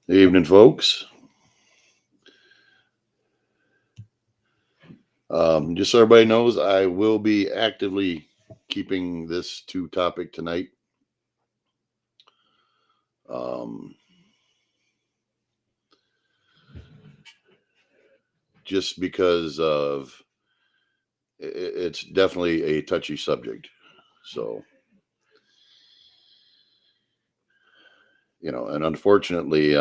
Evening, folks. Just so everybody knows, I will be actively keeping this to topic tonight. Um, just because of it's definitely a touchy subject. So, and unfortunately,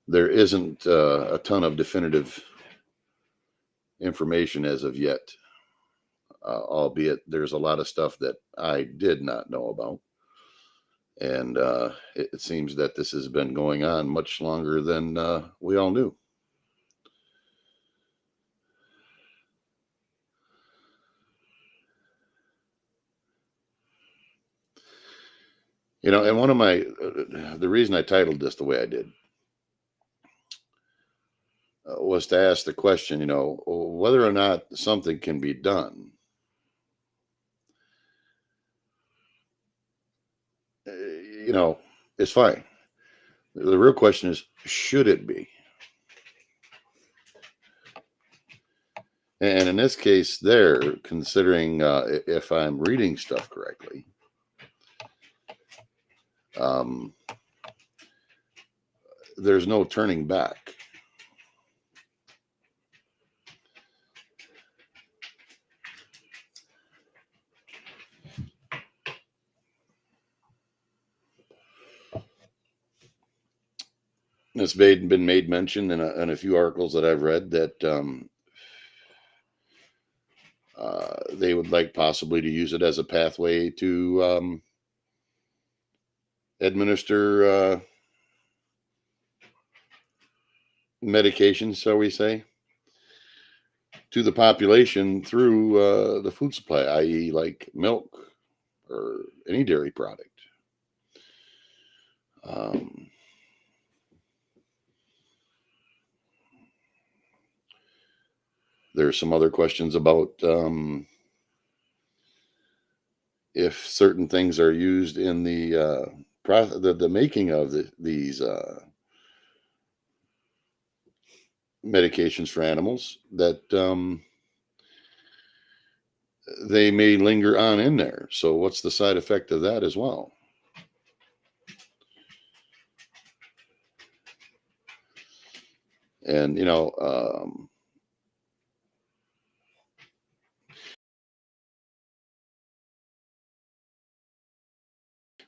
there isn't a ton of definitive information as of yet, albeit there's a lot of stuff that I did not know about. And it seems that this has been going on much longer than we all knew. And one of the reason I titled this the way I did was to ask the question, whether or not something can be done, uh, you know, it's fine. The real question is, should it be? And in this case, they're considering, if I'm reading stuff correctly, um, there's no turning back. It's been made mention in a few articles that I've read that they would like possibly to use it as a pathway to administer medications, shall we say, to the population through the food supply, i.e., like milk or any dairy product. Um, there's some other questions about if certain things are used in the making of these medications for animals that they may linger on in there. So, what's the side effect of that as well? And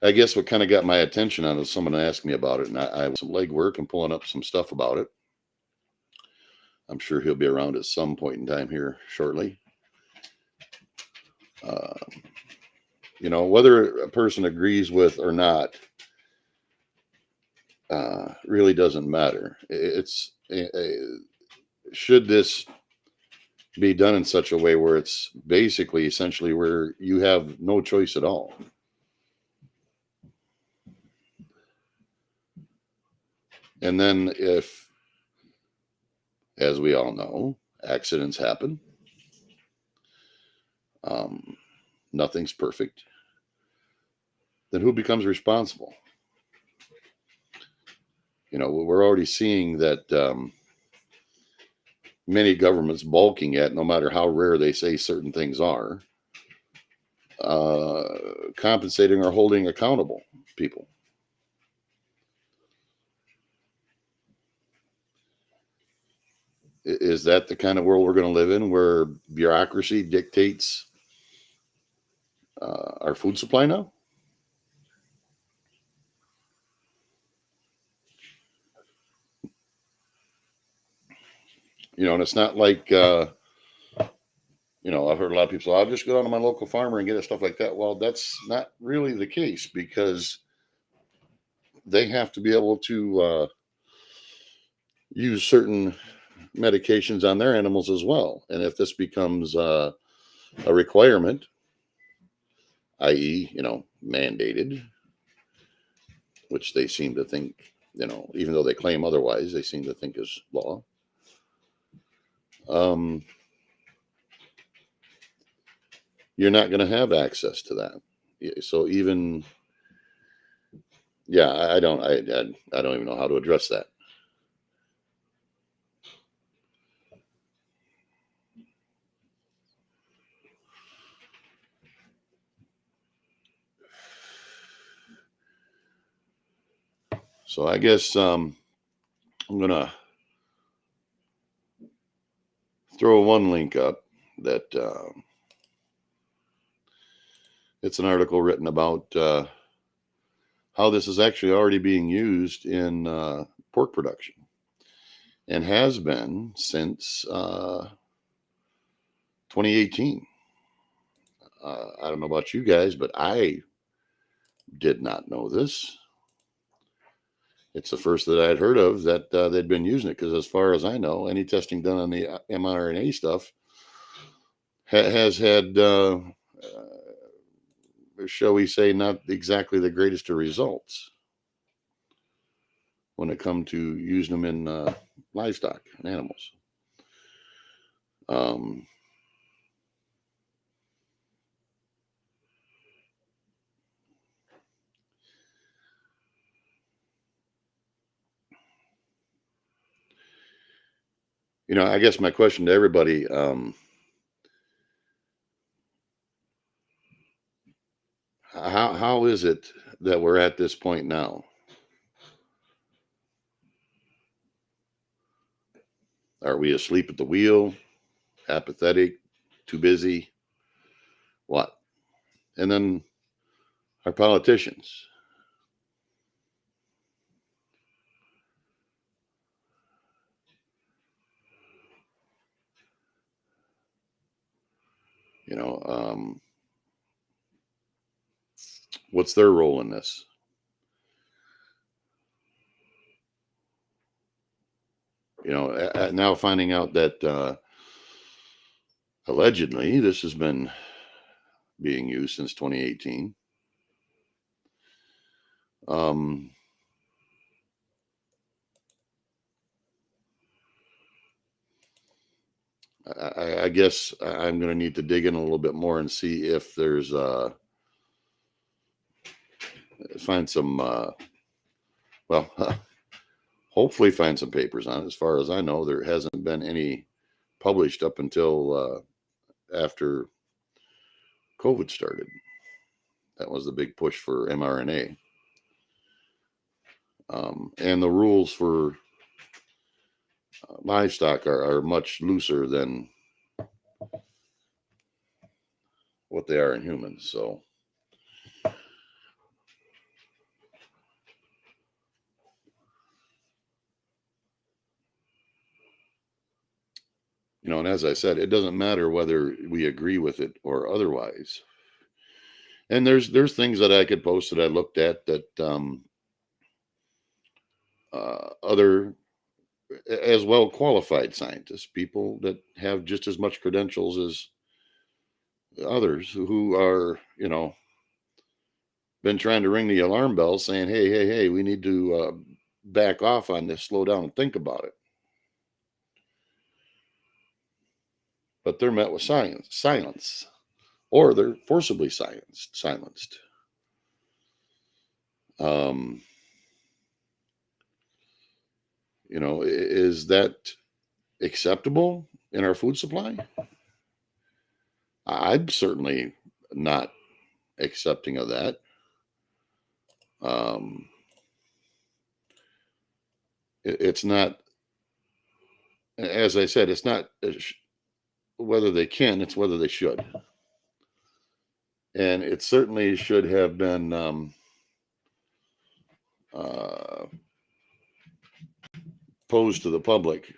I guess what kind of got my attention on is someone asked me about it, and I some legwork and pulling up some stuff about it. I'm sure he'll be around at some point in time here shortly. Uh, whether a person agrees with or not really doesn't matter. It's should this be done in such a way where it's basically essentially where you have no choice at all. And then if, as we all know, accidents happen, um, nothing's perfect, then who becomes responsible? We're already seeing that many governments balking at, no matter how rare they say certain things are, compensating or holding accountable people. Is that the kind of world we're going to live in, where bureaucracy dictates our food supply now? And it's not like I've heard a lot of people say, I'll just go down to my local farmer and get it, stuff like that. Well, that's not really the case, because they have to be able to use certain medications on their animals as well. And if this becomes a requirement, i.e., mandated, which they seem to think, even though they claim otherwise, they seem to think is law. Um, you're not going to have access to that. So even Yeah, I don't even know how to address that. So I guess I'm gonna throw one link up that it's an article written about how this is actually already being used in pork production and has been since 2018. I don't know about you guys, but I did not know this. It's the first that I'd heard of that they'd been using it, because, as far as I know, any testing done on the mRNA stuff has had, shall we say, not exactly the greatest of results when it come to using them in livestock and animals. Um, I guess my question to everybody, how is it that we're at this point now? Are we asleep at the wheel, apathetic, too busy? What? And then our politicians, you know, what's their role in this? Now finding out that allegedly this has been being used since 2018. Um, I guess I'm going to need to dig in a little bit more and see if there's find some well, hopefully find some papers on it. As far as I know, there hasn't been any published up until after COVID started. That was the big push for mRNA. And the rules for livestock are much looser than what they are in humans. So, and as I said, it doesn't matter whether we agree with it or otherwise. And there's things that I could post that I looked at that other as well qualified scientists, people that have just as much credentials as others, who are, been trying to ring the alarm bells, saying, hey, we need to back off on this, slow down and think about it. But they're met with silence, or they're forcibly silenced. Um, is that acceptable in our food supply? I'm certainly not accepting of that. Um, it's not, as I said, it's not whether they can, it's whether they should. And it certainly should have been uh, posed to the public.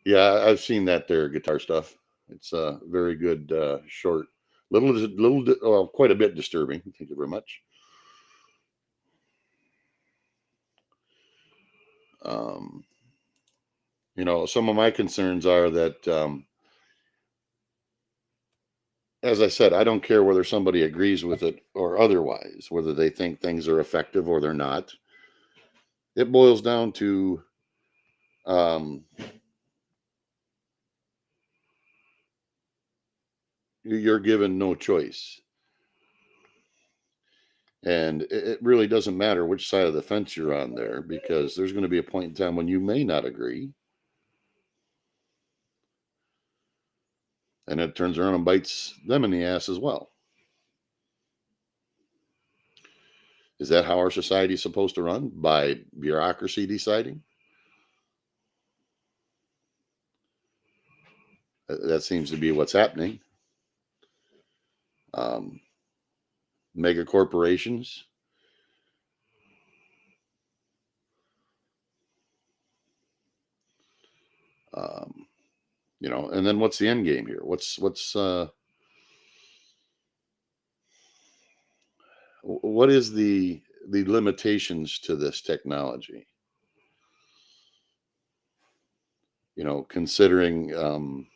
Yeah, I've seen that there guitar stuff. It's very good, short, well, quite a bit disturbing. Thank you very much. Um, some of my concerns are that, as I said, I don't care whether somebody agrees with it or otherwise, whether they think things are effective or they're not. It boils down to um, you're given no choice. And it really doesn't matter which side of the fence you're on there, because there's going to be a point in time when you may not agree. And it turns around and bites them in the ass as well. Is that how our society is supposed to run? By bureaucracy deciding? That seems to be what's happening. Mega corporations. And then what's the end game here? What is the limitations to this technology? Considering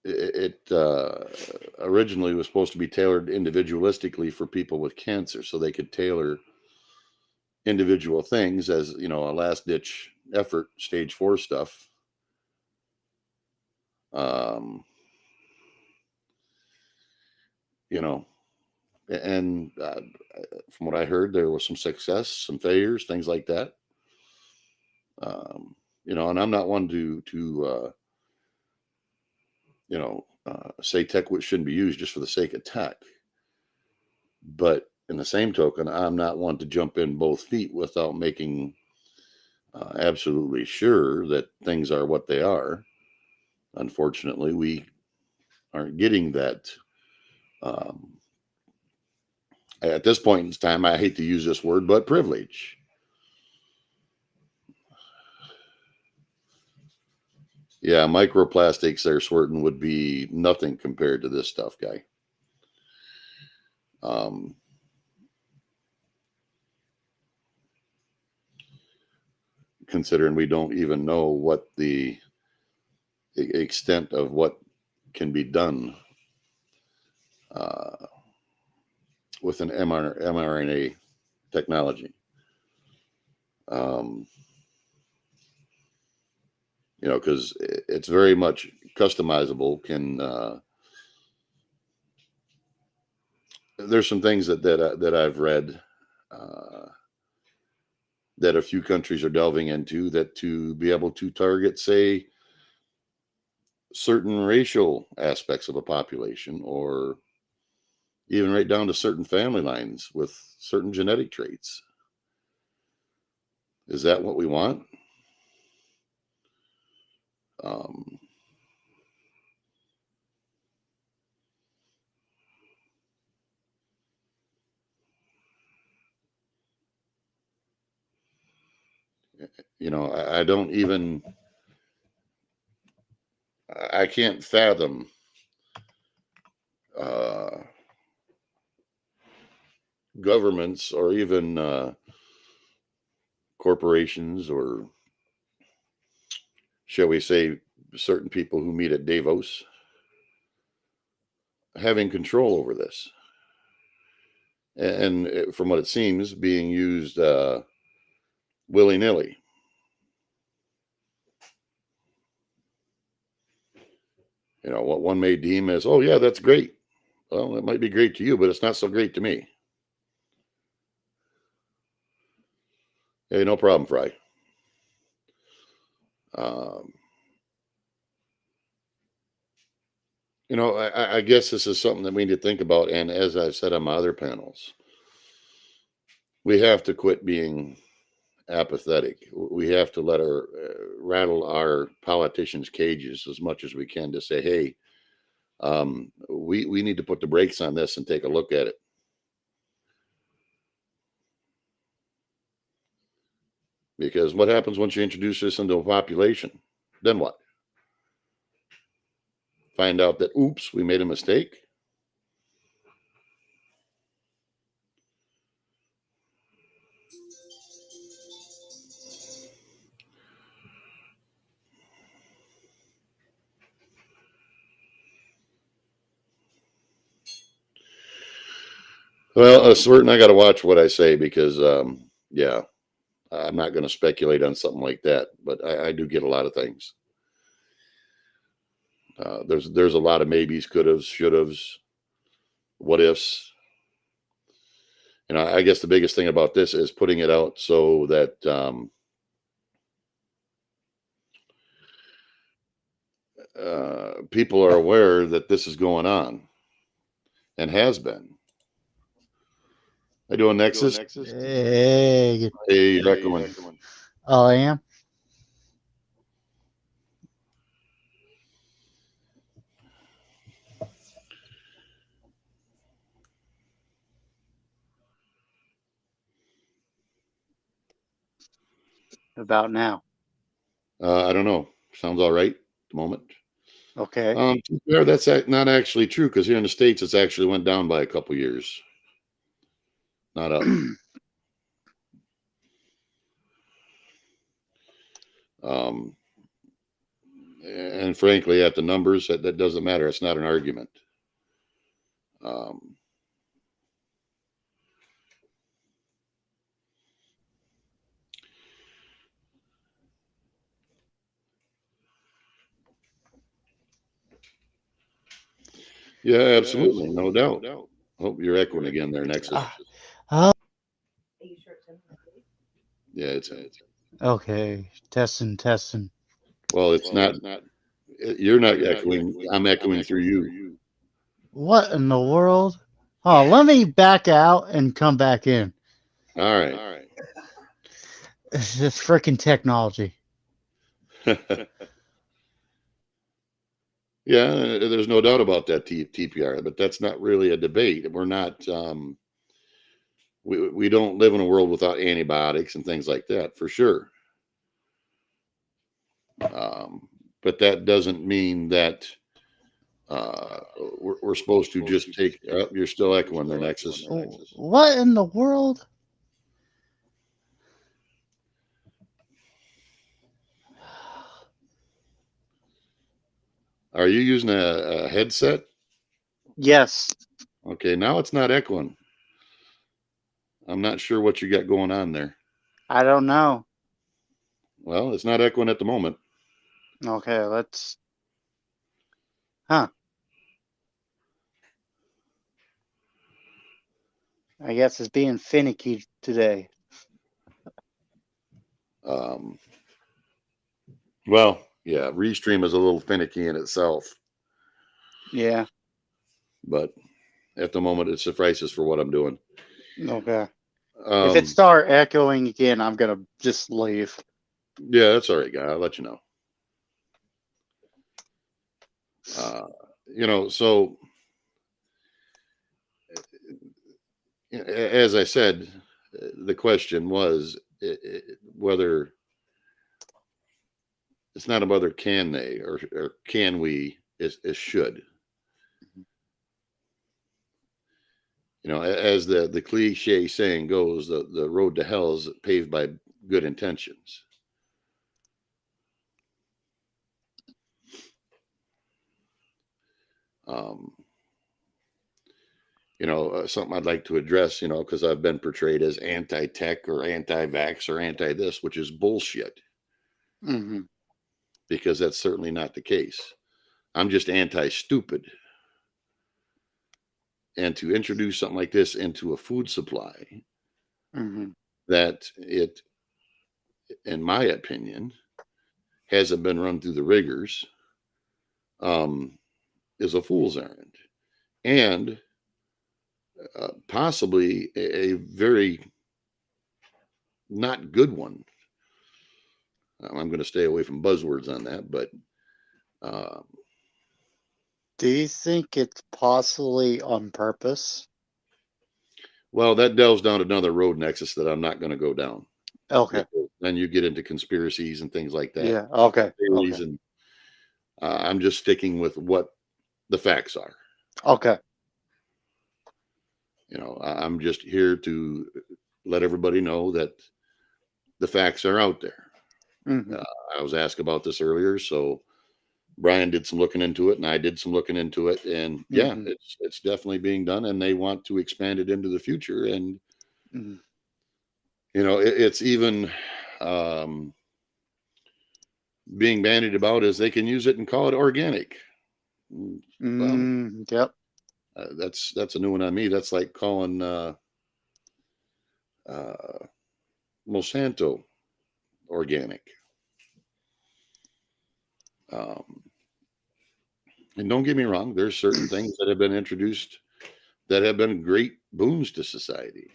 it originally was supposed to be tailored individualistically for people with cancer, so they could tailor individual things as a last ditch effort, stage 4 stuff. And from what I heard, there was some success, some failures, things like that. And I'm not one to say tech shouldn't be used just for the sake of tech. But in the same token, I'm not one to jump in both feet without making absolutely sure that things are what they are. Unfortunately, we aren't getting that. At this point in time, I hate to use this word, but privilege. Yeah, microplastics there, Swerton, would be nothing compared to this stuff, guy. Considering we don't even know what the extent of what can be done with an mRNA technology. Because it's very much customizable. There's some things that I've read that a few countries are delving into, that to be able to target, say, certain racial aspects of a population, or even right down to certain family lines with certain genetic traits. Is that what we want? I don't even, I can't fathom governments, or even corporations, or shall we say certain people who meet at Davos, having control over this. And from what it seems, being used willy-nilly. What one may deem as, oh yeah, that's great. Well, it might be great to you, but it's not so great to me. Hey, no problem, Fry. I guess this is something that we need to think about. And as I've said on my other panels, we have to quit being apathetic. We have to let rattle our politicians' cages as much as we can to say, hey, we need to put the brakes on this and take a look at it. Because what happens once you introduce this into a population? Then what? Find out that, oops, we made a mistake? Well, certain I got to watch what I say, because, yeah, I'm not going to speculate on something like that. But I do get a lot of things. There's a lot of maybes, could haves, should haves, what ifs. I guess the biggest thing about this is putting it out so that people are aware that this is going on and has been. How you doing, Nexus? Hey, Hey, you're echoing. oh, I am. About now. I don't know. Sounds all right at the moment. Okay. That's not actually true because here in the States, it's actually went down by a couple years, not up. Um, and frankly, at the numbers, that doesn't matter. It's not an argument. Um, yeah, absolutely, no doubt. Hope you're echoing again there, Nexus. Oh, Yeah, it's him. okay. Testing. Well, it's not. You're not echoing. I'm echoing through you. What in the world? Oh, let me back out and come back in. All right. This freaking technology. Yeah, there's no doubt about that TPR, but that's not really a debate. We're not. We don't live in a world without antibiotics and things like that, for sure. But that doesn't mean that we're supposed to just take. You're still echoing there, Nexus. What in the world? Are you using a headset? Yes. Okay, now it's not echoing. I'm not sure what you got going on there. I don't know. Well, it's not echoing at the moment. Okay, let's. Huh. I guess it's being finicky today. Well, yeah, Restream is a little finicky in itself, Yeah. but at the moment it suffices for what I'm doing. Okay. If it start echoing again, I'm gonna just leave. Yeah, that's all right, guy. I'll let you know. So as I said, the question was whether it's not a whether can they or can we is should. As the cliche saying goes, the road to hell is paved by good intentions. Something I'd like to address, because I've been portrayed as anti-tech or anti-vax or anti-this, which is bullshit. Mm-hmm. Because that's certainly not the case. I'm just anti-stupid. And to introduce something like this into a food supply, that it, in my opinion, hasn't been run through the rigors, is a fool's errand. And possibly a very not good one. I'm going to stay away from buzzwords on that, but do you think it's possibly on purpose? Well, that delves down another road, Nexus, that I'm not going to go down. Okay. Then you get into conspiracies and things like that. Yeah. Okay. Theories, and I'm just sticking with what the facts are. Okay. I'm just here to let everybody know that the facts are out there. I was asked about this earlier, so Brian did some looking into it, and I did some looking into it, and yeah, it's definitely being done, and they want to expand it into the future, and it's even being bandied about as they can use it and call it organic. Well, yep. That's a new one on me. That's like calling Monsanto Organic. Um, and don't get me wrong, there's certain things that have been introduced that have been great boons to society.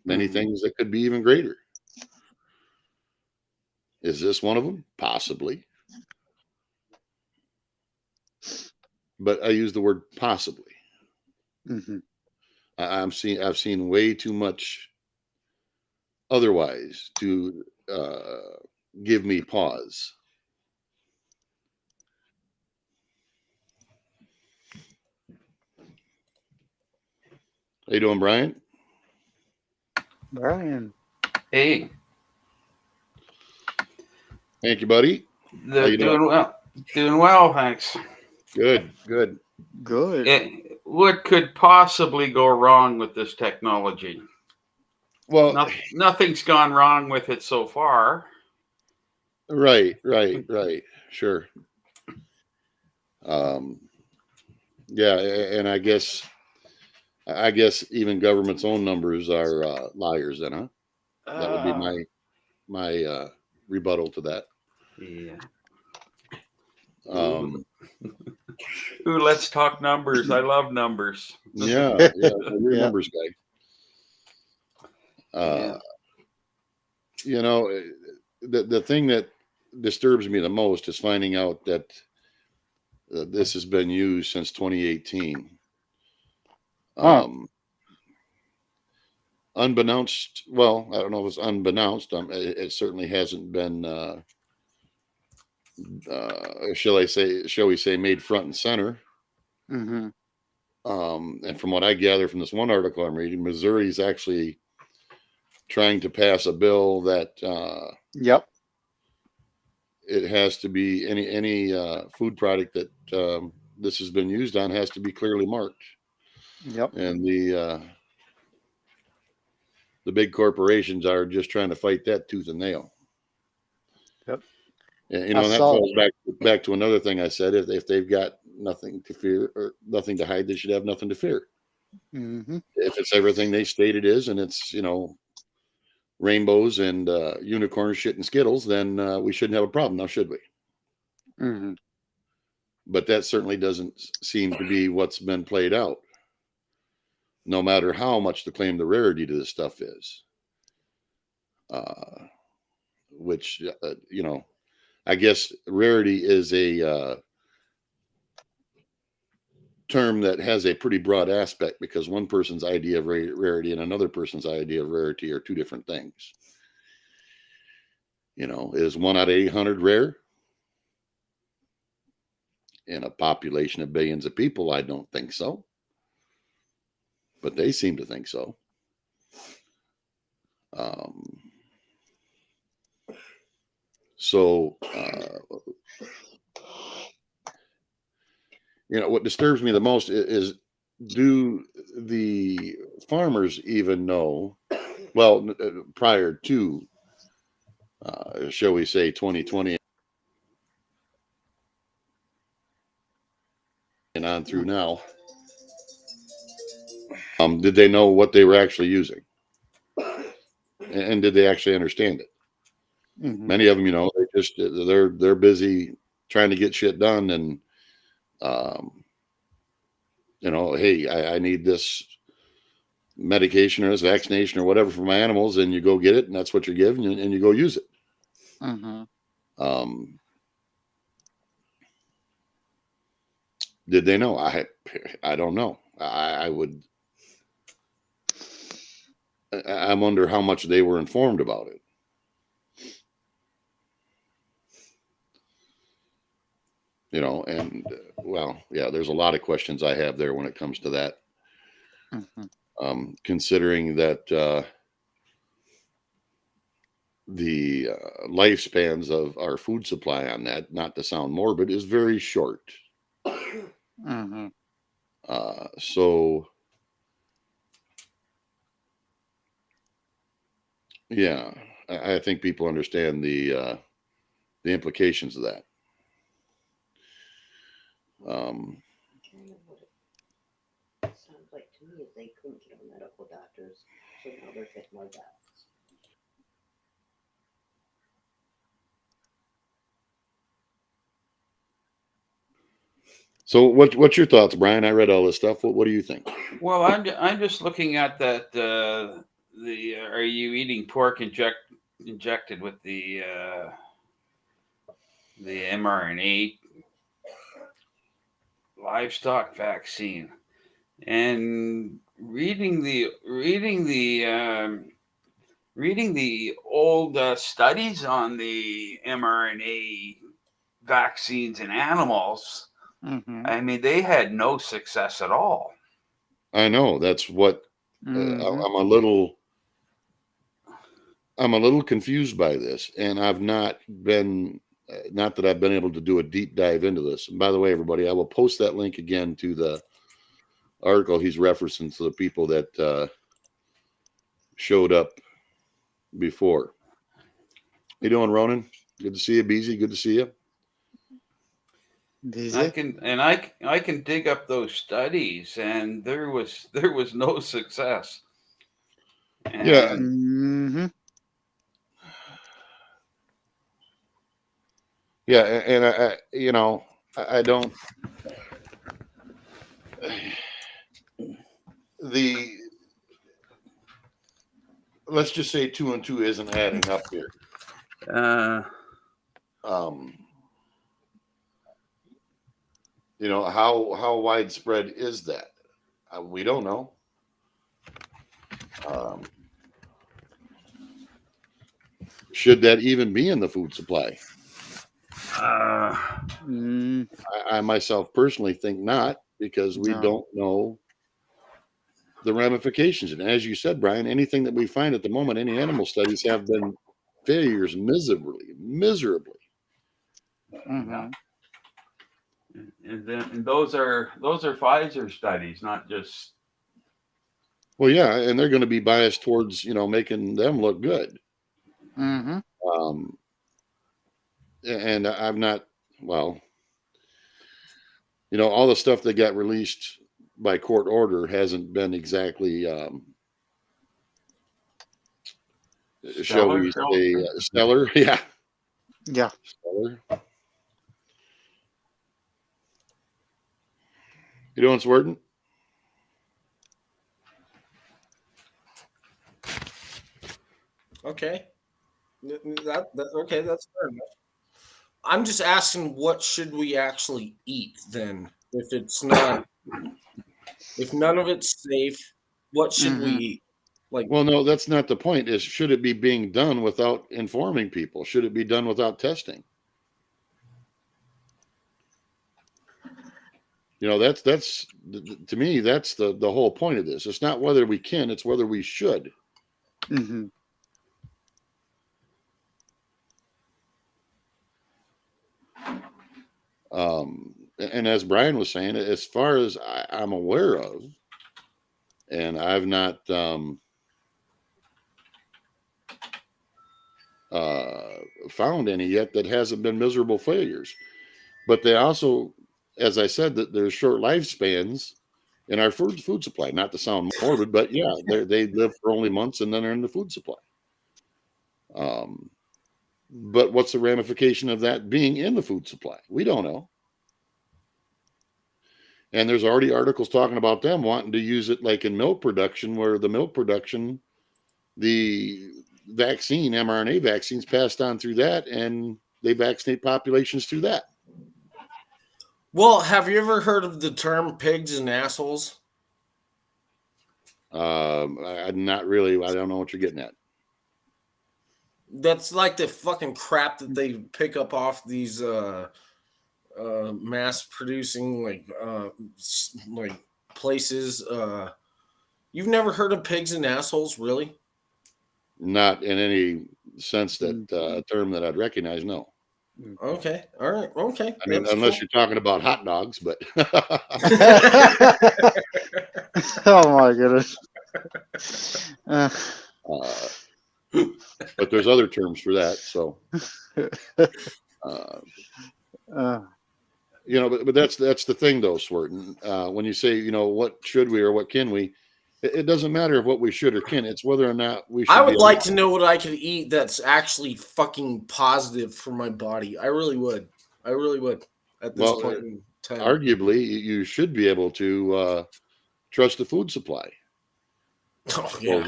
Many things that could be even greater. Is this one of them? Possibly. But I use the word possibly. Mm-hmm. I've seen way too much otherwise to give me pause. How you doing, Brian? Brian. Hey, Thank you, buddy. How you doing? doing well. Doing well, thanks. Good, good. Good. What could possibly go wrong with this technology? Well, Nothing's gone wrong with it so far. right. Sure. Yeah, and I guess even government's own numbers are liars. Then, huh? That would be my rebuttal to that. Yeah. Um, Ooh, let's talk numbers. I love numbers. yeah, you're a Yeah. numbers guy. Yeah. You know, the thing that disturbs me the most is finding out that this has been used since 2018. Unbeknownst, well, I don't know if it's unbeknownst. It certainly hasn't been, shall we say, made front and center. Mm-hmm. And from what I gather from this one article I'm reading, Missouri is actually trying to pass a bill that Yep. it has to be any food product that this has been used on has to be clearly marked. Yep. And the big corporations are just trying to fight that tooth and nail. Yep. And, you know, and that falls back to another thing I said. If they've got nothing to fear or nothing to hide, they should have nothing to fear. Mm-hmm. If it's everything they state it is, and it's, you know, rainbows and unicorns, shit and Skittles, then we shouldn't have a problem now, should we? Mm-hmm. But that certainly doesn't seem to be what's been played out, no matter how much the claim the rarity to this stuff is. Which, you know, I guess rarity is a term that has a pretty broad aspect, because one person's idea of rarity and another person's idea of rarity are two different things. You know, is 1 out of 800 rare? In a population of billions of people, I don't think so. But they seem to think so. So, you know, what disturbs me the most is do the farmers even know, well, prior to, shall we say, 2020 and on through now, did they know what they were actually using? And did they actually understand it? Mm-hmm. Many of them, you know, they're busy trying to get shit done, and you know, hey, I need this medication or this vaccination or whatever for my animals, and you go get it, and that's what you're given, and you go use it. Mm-hmm. Did they know? I don't know. I wonder how much they were informed about it. You know, and well, yeah, there's a lot of questions I have there when it comes to that. Mm-hmm. Considering that the lifespans of our food supply on that, not to sound morbid, is very short. Mm-hmm. So, yeah, I think people understand the implications of that. Sounds like to me is they couldn't get on medical doctors, so now they're getting more deaths. So what's your thoughts, Brian? I read all this stuff. What do you think? Well, I'm just looking at that. Are you eating pork injected with the mRNA livestock vaccine? And reading the old studies on the mRNA vaccines in animals, Mm-hmm. I mean, they had no success at all. I know that's what Mm-hmm. I'm a little confused by this, and I've not been not that I've been able to do a deep dive into this. And by the way, everybody, I will post that link again to the article he's referencing to the people that showed up before. You doing, Ronan? Good to see you, Beezy. Good to see you. I can dig up those studies, and there was no success. And Yeah. Mm-hmm. Yeah, and I don't. Let's just say 2 and 2 isn't adding up here. How widespread is that? We don't know. Should that even be in the food supply? I myself personally think not, because we don't know the ramifications. And as you said, Brian, anything that we find at the moment, any animal studies have been failures miserably. Mm-hmm. and those are Pfizer studies, not just. Well, yeah, and they're going to be biased towards making them look good. Mm-hmm. And I'm not, well, all the stuff that got released by court order hasn't been exactly, shall we say, stellar. Yeah. Yeah. Stellar. You doing, Swerden? Okay. Okay, that's fair enough. I'm just asking, what should we actually eat then? If it's not, if none of it's safe, what should we eat? Like, well, no, that's not the point. Is should it be being done without informing people? Should it be done without testing? That's to me, that's the whole point of this. It's not whether we can, it's whether we should. Mm-hmm. And as Brian was saying, as far as I'm aware of, and I've not found any yet that hasn't been miserable failures. But they also, as I said, that there's short lifespans in our food supply. Not to sound morbid, but yeah, they live for only months and then they're in the food supply. But what's the ramification of that being in the food supply? We don't know. And there's already articles talking about them wanting to use it like in milk production, where the milk production, the vaccine, mRNA vaccines passed on through that, and they vaccinate populations through that. well, have you ever heard of the term pigs and assholes? Not really. I don't know what you're getting at. That's like the fucking crap that they pick up off these mass producing like places. You've never heard of pigs and assholes, really? Not in any sense that term that I'd recognize. No. Okay, all right, okay. I mean, unless you're talking about hot dogs, but Oh my goodness. but there's other terms for that. So, but that's the thing, though, Swerton. When you say, what should we or what can we, it doesn't matter what we should or can. It's whether or not we should. I would like to know what I could eat that's actually fucking positive for my body. I really would. At this point in type. arguably, you should be able to trust the food supply, Oh, yeah,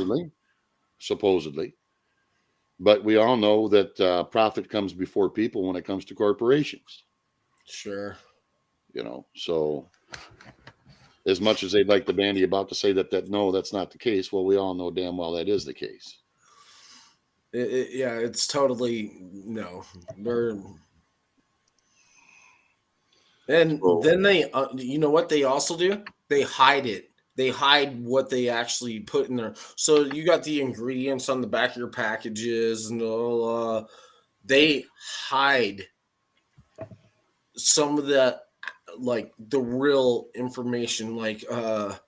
supposedly. But we all know that profit comes before people when it comes to corporations. sure. So as much as they'd like the bandy about to say that no, that's not the case. Well, we all know damn well that is the case. Yeah, it's totally no. They're and So, then they, you know what they also do? They hide it. They hide what they actually put in there. So you got the ingredients on the back of your packages, and they hide some of that, like the real information. Like, what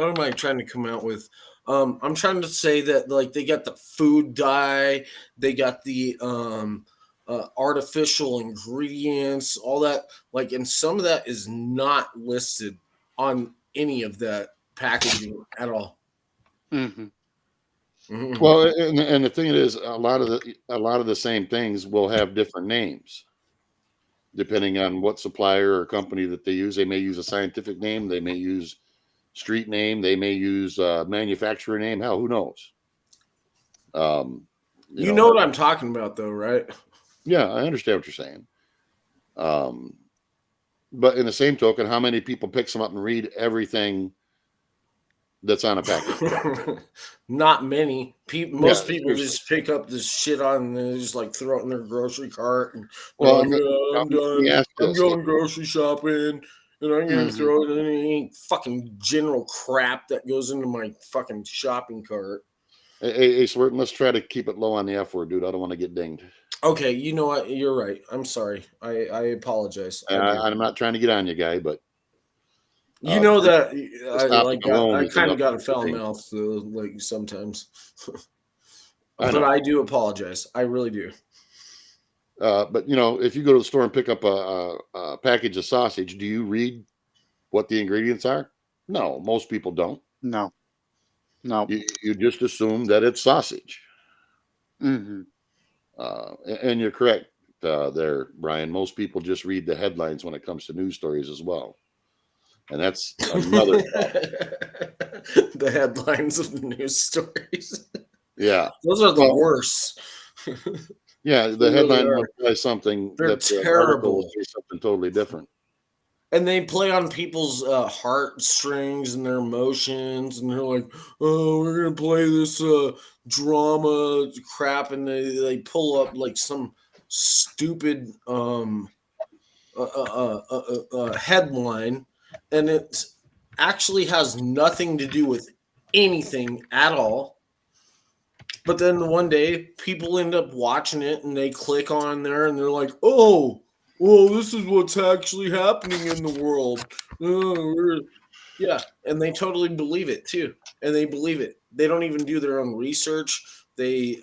am I trying to come out with? I'm trying to say that like they got the food dye, they got the artificial ingredients, all that. Like, and some of that is not listed on any of that packaging at all. Mm-hmm. Mhm. well, and the thing is, a lot of the same things will have different names depending on what supplier or company that they use. They may use a scientific name, they may use street name, they may use manufacturer name. Hell, who knows? You know what I'm talking about, though, right? Yeah, I understand what you're saying. But in the same token, how many people pick some up and read everything that's on a package? Not many people. Most Yeah, people seriously. just pick up this shit on and they just like throw it in their grocery cart. And Well, like, yeah, I'm let me done. ask I'm this. going grocery shopping, and I'm gonna Mhm. throw it in any fucking general crap that goes into my fucking shopping cart. Hey, Swerton, let's try to keep it low on the F word, dude. I don't want to get dinged. Okay, you know what? You're right. I'm sorry. I apologize. I do. I'm not trying to get on you, guy, but You know just that this topic alone I is kind of enough got a for foul me. mouth so, like sometimes, I but know. I do apologize. I really do. But if you go to the store and pick up a package of sausage, do you read what the ingredients are? No, most people don't. No. No. You just assume that it's sausage. Mm-hmm. And you're correct there, Brian. Most people just read the headlines when it comes to news stories as well. And that's another problem. The headlines of the news stories. Yeah. Those are the Well, worst. yeah, They the really headline are. will say something They're that the article will terrible. say something totally different. And they play on people's heartstrings and their emotions, and they're like, "Oh, we're gonna play this drama crap," and they pull up like some stupid headline, and it actually has nothing to do with anything at all. But then one day, people end up watching it, and they click on there, and they're like, "Oh, well, this is what's actually happening in the world." Yeah, and they totally believe it too, and they believe it. They don't even do their own research. They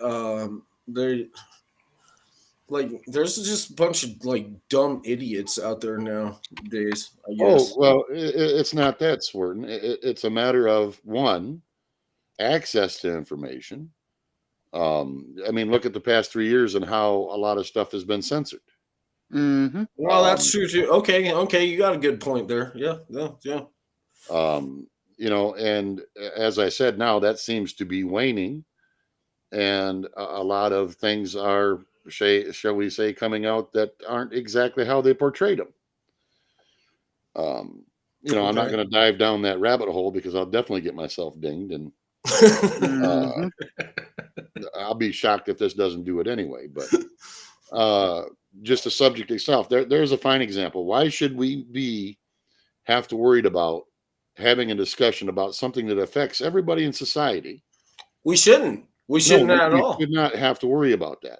like, there's just a bunch of like dumb idiots out there nowadays, I guess. Oh, well, it's not that, Swerton. It's a matter of one, access to information. I mean, look at the past 3 years and how a lot of stuff has been censored. Mm-hmm. Well, that's true too. Okay, you got a good point there. Yeah. And as I said, now that seems to be waning, and a lot of things are, shall we say, coming out that aren't exactly how they portrayed them. I'm not Okay. going to dive down that rabbit hole because I'll definitely get myself dinged, and Mm-hmm. I'll be shocked if this doesn't do it anyway. But just the subject itself, there's a fine example. Why should we have to worry about having a discussion about something that affects everybody in society? We shouldn't. We No, shouldn't at we all. should not have to worry about that.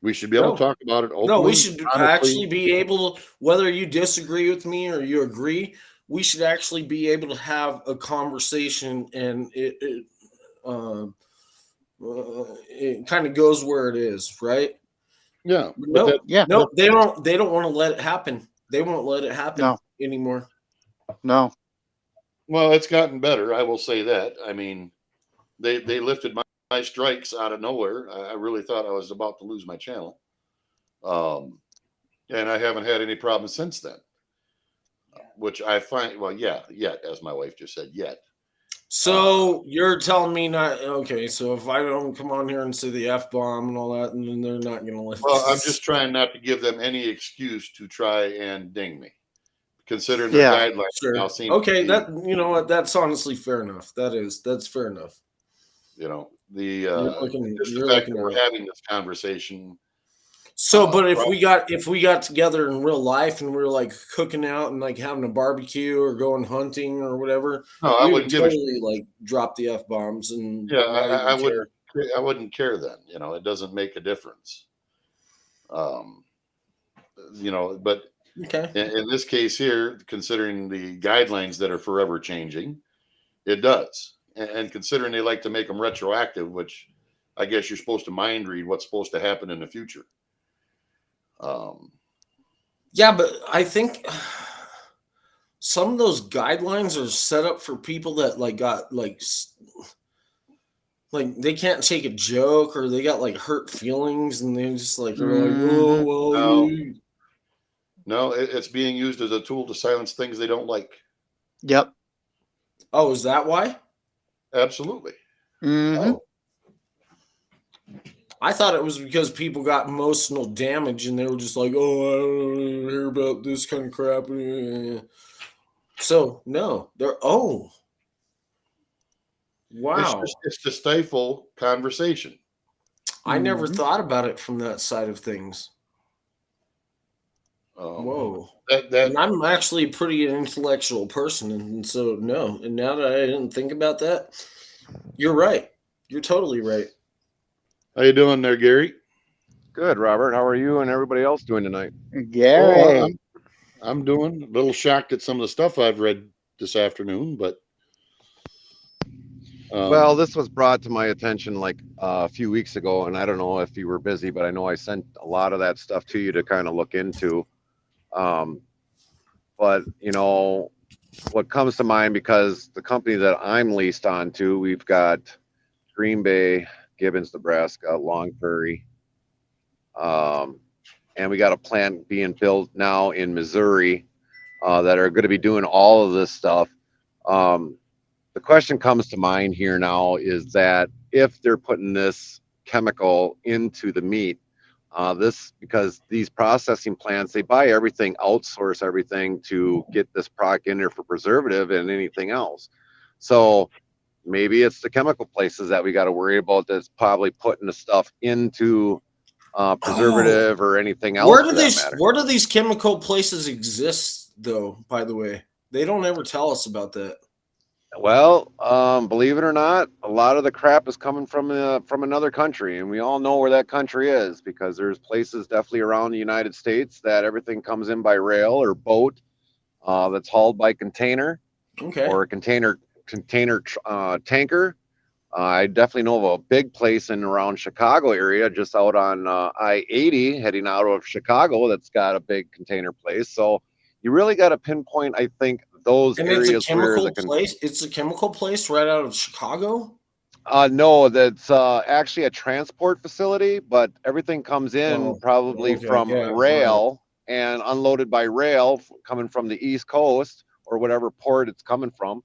We should be able to No. talk about it No, we openly, should honestly. actually be able to, whether you disagree with me or you agree, we should actually be able to have a conversation, and it kind of goes where it is, right? Yeah, but No, Yeah. no, they don't. They don't want to let it happen. They won't let it happen No. anymore. No. well, it's gotten better. I will say that. I mean, they lifted my strikes out of nowhere. I really thought I was about to lose my channel. And I haven't had any problems since then, which I find, well, yeah, yet, as my wife just said, yet. So you're telling me not okay? So if I don't come on here and say the F bomb and all that, then they're not going to listen. Well, I'm just trying not to give them any excuse to try and ding me, considering the Yeah. guidelines sure. now seem Okay, to be, that you know what? That's honestly fair enough. That's fair enough. you know, You're looking, just the you're fact looking that at we're it. having this conversation. So, but if Probably. we got together in real life and we were like cooking out and like having a barbecue or going hunting or whatever, No, I we would wouldn't give a shit. totally like drop the F bombs and Yeah, not even care. I wouldn't care then. You know, it doesn't make a difference. You know, but Okay. in this case here, considering the guidelines that are forever changing, it does. And considering they like to make them retroactive, which I guess you're supposed to mind read what's supposed to happen in the future. Yeah, but I think some of those guidelines are set up for people that like got like they can't take a joke or they got like hurt feelings and they just like are like, oh Mhm. well, No. you. No, it's being used as a tool to silence things they don't like. Yep. Oh, is that why? Absolutely. Hmm. Oh, I thought it was because people got emotional damage and they were just like, oh, I don't want to hear about this kind of crap. So no, they're wow. it's to stifle conversation. I never Mhm. thought about it from that side of things. Whoa. That And I'm actually a pretty intellectual person, and so no. And now that I didn't think about that, you're right. You're totally right. How you doing there, Gary? Good, Robert. How are you and everybody else doing tonight? Gary. Oh, I'm doing a little shocked at some of the stuff I've read this afternoon, but Well, this was brought to my attention like a few weeks ago, and I don't know if you were busy, but I know I sent a lot of that stuff to you to kind of look into. But you know, what comes to mind, because the company that I'm leased on to, we've got Green Bay, Gibbons, Nebraska, Long Prairie, and we got a plant being built now in Missouri that are going to be doing all of this stuff. The question comes to mind here now is that if they're putting this chemical into the meat, because these processing plants, they buy everything, outsource everything to get this product in there for preservative and anything else. So maybe it's the chemical places that we got to worry about that's probably putting the stuff into preservative or anything else for that matter. Where do these chemical places exist though, by the way? They don't ever tell us about that. Well, believe it or not, a lot of the crap is coming from another country, and we all know where that country is because there's places definitely around the United States that everything comes in by rail or boat that's hauled by container Okay. or a container tanker. I definitely know of a big place in around Chicago area, just out on I-80, heading out of Chicago, that's got a big container place. So you really got to pinpoint, I think, those And it's a areas where chemical place. It's a chemical place right out of Chicago. No, that's actually a transport facility, but everything comes in Oh, probably okay, from yeah, rail and unloaded by rail coming from the East Coast or whatever port it's coming from.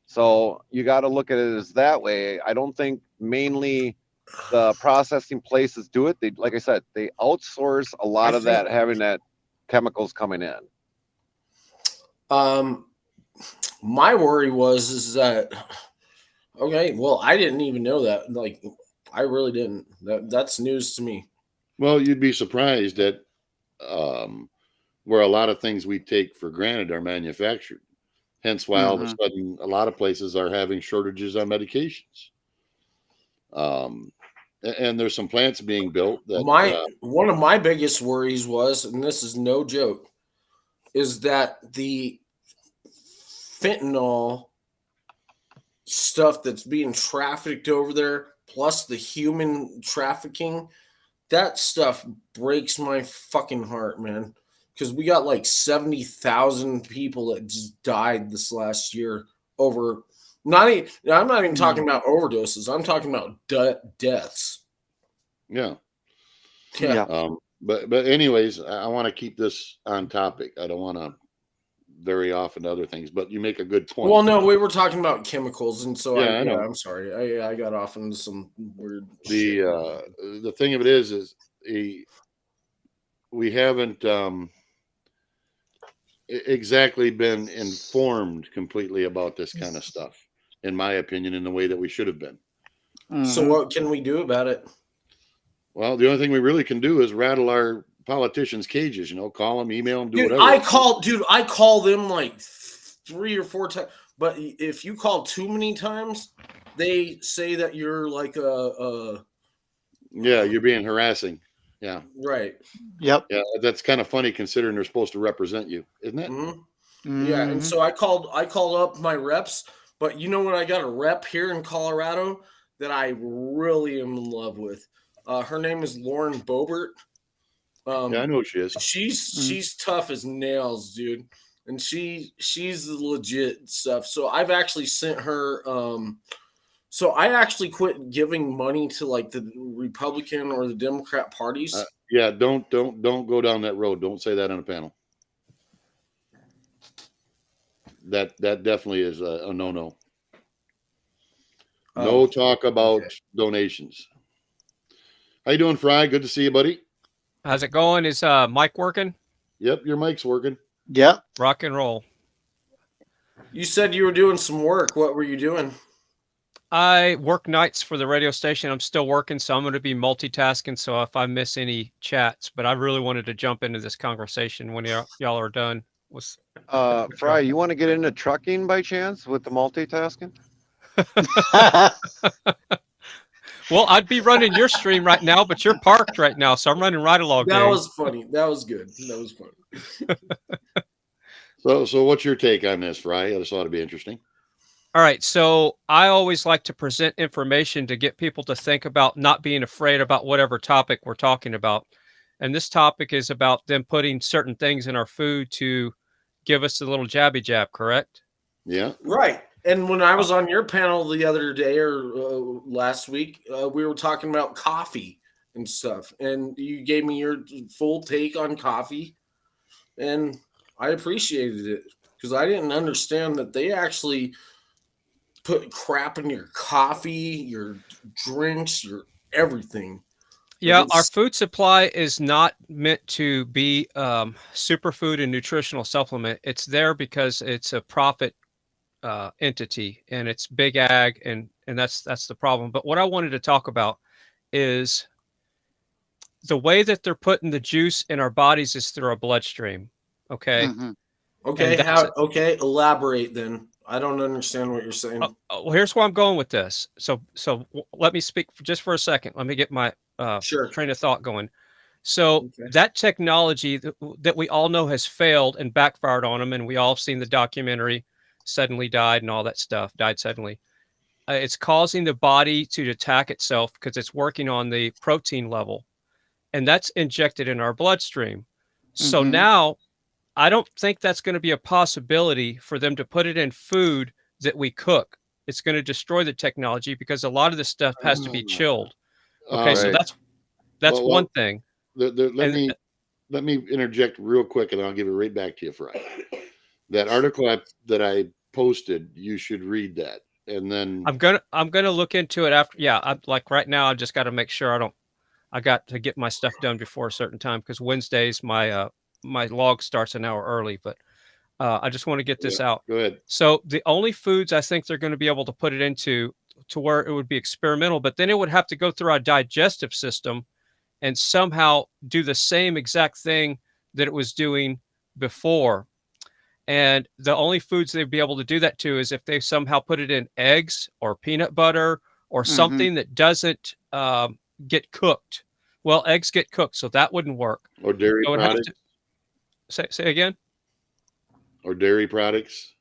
So you got to look at it as that way. I don't think mainly the processing places do it. They, like I said, they outsource a lot of that, having that chemicals coming in. My worry is that okay, well, I didn't even know that. Like, I really didn't. That's news to me. well, you'd be surprised at where a lot of things we take for granted are manufactured. Hence why all of a sudden a lot of places are having shortages on medications. And there's some plants being built that One of my biggest worries was, and this is no joke, is that the fentanyl stuff that's being trafficked over there, plus the human trafficking, that stuff breaks my fucking heart, man. Because we got like 70,000 people that just died this last year over. I'm not even talking about overdoses. I'm talking about deaths. yeah. Yeah. But anyways, I want to keep this on topic. I don't want to vary off into other things, but you make a good point. Well, no, we were talking about chemicals, and so Yeah, I know. I'm sorry, I got off into some weird. shit. The thing of it is we haven't exactly been informed completely about this kind of stuff, in my opinion, in the way that we should have been. So Mhm. what can we do about it? Well, the only thing we really can do is rattle our politicians' cages. Call them, email them, do Dude, whatever. I call them like 3 or 4 times. But if you call too many times, they say that you're like Yeah, you're being harassing. Yeah, right. Yep. yeah, that's kind of funny considering they're supposed to represent you, isn't it? Mhm. Yeah, and Mhm. so I called up my reps, but you know what? I got a rep here in Colorado that I really am in love with. Her name is Lauren Boebert. Yeah, I know who she is. She's tough as nails, dude, and she's the legit stuff. So I've actually sent her. So I actually quit giving money to like the Republican or the Democrat parties. Yeah, don't go down that road. Don't say that on a panel. That definitely is a no-no. No Oh, talk about okay. donations. How you doing, Fry? Good to see you, buddy. How's it going? Is mic working? Yep, your mic's working. Yep. Rock and roll. You said you were doing some work. What were you doing? I work nights for the radio station. I'm still working, so I'm going to be multitasking. So if I miss any chats, but I really wanted to jump into this conversation when y'all are done. Fry, you want to get into trucking by chance with the multitasking? Well, I'd be running your stream right now, but you're parked right now, so I'm running right along. That was funny. That was good. That was funny. So what's your take on this, Fry? This ought to be interesting. All right. So I always like to present information to get people to think about not being afraid about whatever topic we're talking about. And this topic is about them putting certain things in our food to give us a little jabby jab, correct? Yeah. Right. And when I was on your panel the other day or last week, we were talking about coffee and stuff. And you gave me your full take on coffee. And I appreciated it because I didn't understand that they actually put crap in your coffee, your drinks, your everything. Yeah, our It's- food supply is not meant to be superfood and nutritional supplement. It's there because it's a profit entity and it's big ag, and that's the problem. But what I wanted to talk about is the way that they're putting the juice in our bodies is through our bloodstream. Okay. Mhm. Okay, And that's how? Okay, elaborate then. I don't understand what you're saying. Well, here's where I'm going with this. So let me speak just for a second. Let me get my Sure. train of thought going. So Okay. that technology that we all know has failed and backfired on them, and we all have seen the documentary Suddenly Died and all that stuff, Died Suddenly. It's causing the body to attack itself because it's working on the protein level, and that's injected in our bloodstream. So Mhm. now I don't think that's going to be a possibility for them to put it in food that we cook. It's going to destroy the technology because a lot of this stuff has to be chilled. Okay, so Right. that's Well, one thing. Let And- me interject real quick, and I'll give it right back to you, Fry. That article that I posted, you should read that, and then I'm gonna look into it after. Yeah, I'm like right now. I just got to make sure I got to get my stuff done before a certain time because Wednesdays my log starts an hour early. But I just want to get this out. go ahead. So the only foods I think they're going to be able to put it into to where it would be experimental, but then it would have to go through our digestive system and somehow do the same exact thing that it was doing before. And the only foods they'd be able to do that to is if they somehow put it in eggs or peanut butter or something that doesn't get cooked. Well, eggs get cooked, so that wouldn't work. Or dairy So it would have products. to, say again. Or dairy products.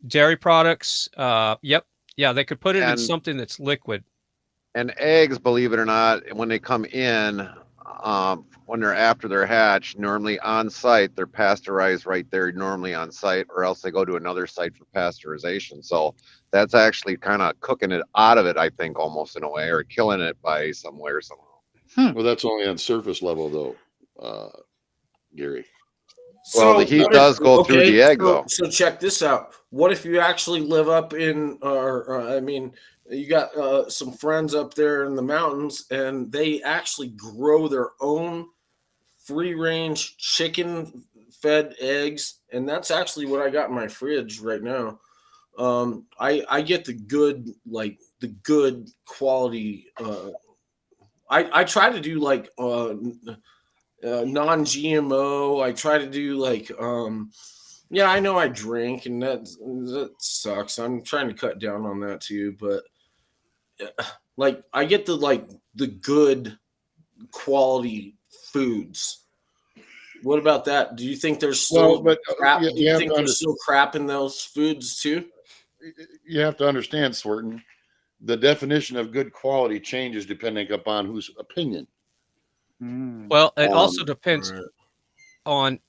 Dairy products. Yep. Yeah, they could put it in And- something that's liquid. And eggs, believe it or not, when they come in, when they're after they're hatched, normally on site, they're pasteurized right there, normally on site, or else they go to another site for pasteurization. So that's actually kind of cooking it out of it, I think, almost in a way, or killing it by some way or somehow. Well, that's only on surface level, though. Gary. Well, the heat what does go through the egg, so, though. So check this out. What if you actually live up in, I mean, you got some friends up there in the mountains, and they actually grow their own free range chicken fed eggs, and that's actually what I got in my fridge right now. I get the good, like the good quality. I try to do like non-GMO. I try to do like yeah, I know I drink, and that sucks. I'm trying to cut down on that too, but like I get the good quality foods. What about that? Do you think there's still crap? Do you think there's still crap in those foods too? You have to understand, Swerton, the definition of good quality changes depending upon whose opinion. Well, it also depends Right. on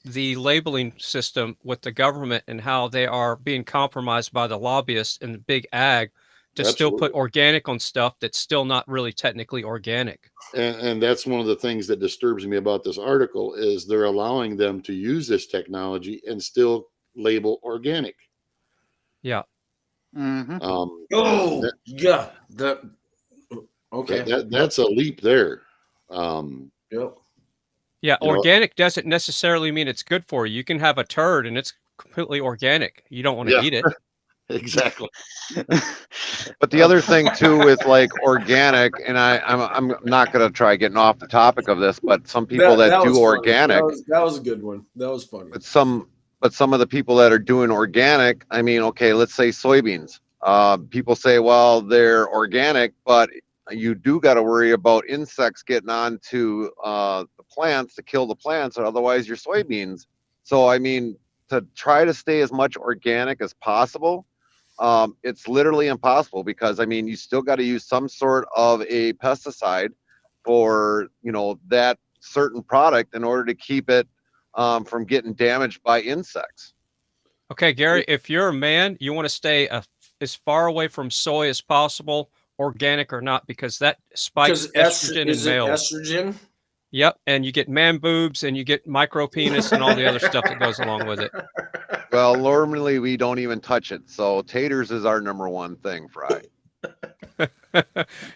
the labeling system with the government and how they are being compromised by the lobbyists and the big ag to still put Absolutely. organic on stuff that's still not really technically organic. And that's one of the things that disturbs me about this article is they're allowing them to use this technology and still label organic. Yeah. Mm-hmm. Oh, that- yeah. Okay. that's a leap there. Yep. Yeah, You know- organic doesn't necessarily mean it's good for you. You can have a turd and it's completely organic. You don't want to Yeah. eat it. Exactly. But the other thing too with like organic, and I'm not gonna try getting off the topic of this, but some people that was do funny. organic, That was a good one. That was funny. but some of the people that are doing organic, I mean, okay, let's say soybeans. People say, well, they're organic, but you do got to worry about insects getting onto the plants to kill the plants, or otherwise your soybeans. So I mean, to try to stay as much organic as possible, it's literally impossible because I mean, you still got to use some sort of a pesticide for that certain product in order to keep it from getting damaged by insects. Okay, Gary, if you're a man, you want to stay as far away from soy as possible, organic or not, because that spikes estrogen in males. Estrogen? Yep, and you get man boobs and you get micro penis and all the other stuff that goes along with it. Well, normally we don't even touch it. So taters is our number one thing, Fry.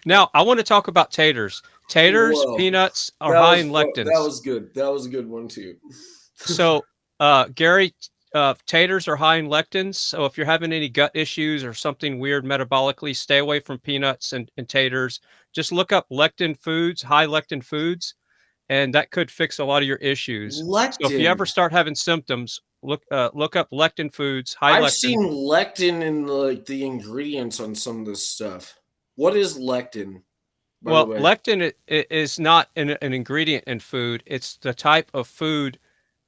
Now, I want to talk about taters. Taters, Whoa. peanuts are high in That lectins. was good. That was a good one too. So, Gary, taters are high in lectins. So if you're having any gut issues or something weird metabolically, stay away from peanuts and taters. Just look up lectin foods, high lectin foods, and that could fix a lot of your issues. Lectin. So if you ever start having symptoms, look up lectin foods, high I've lectin. seen lectin in the ingredients on some of this stuff. What is lectin? by Well, the way? lectin is not an ingredient in food. It's the type of food.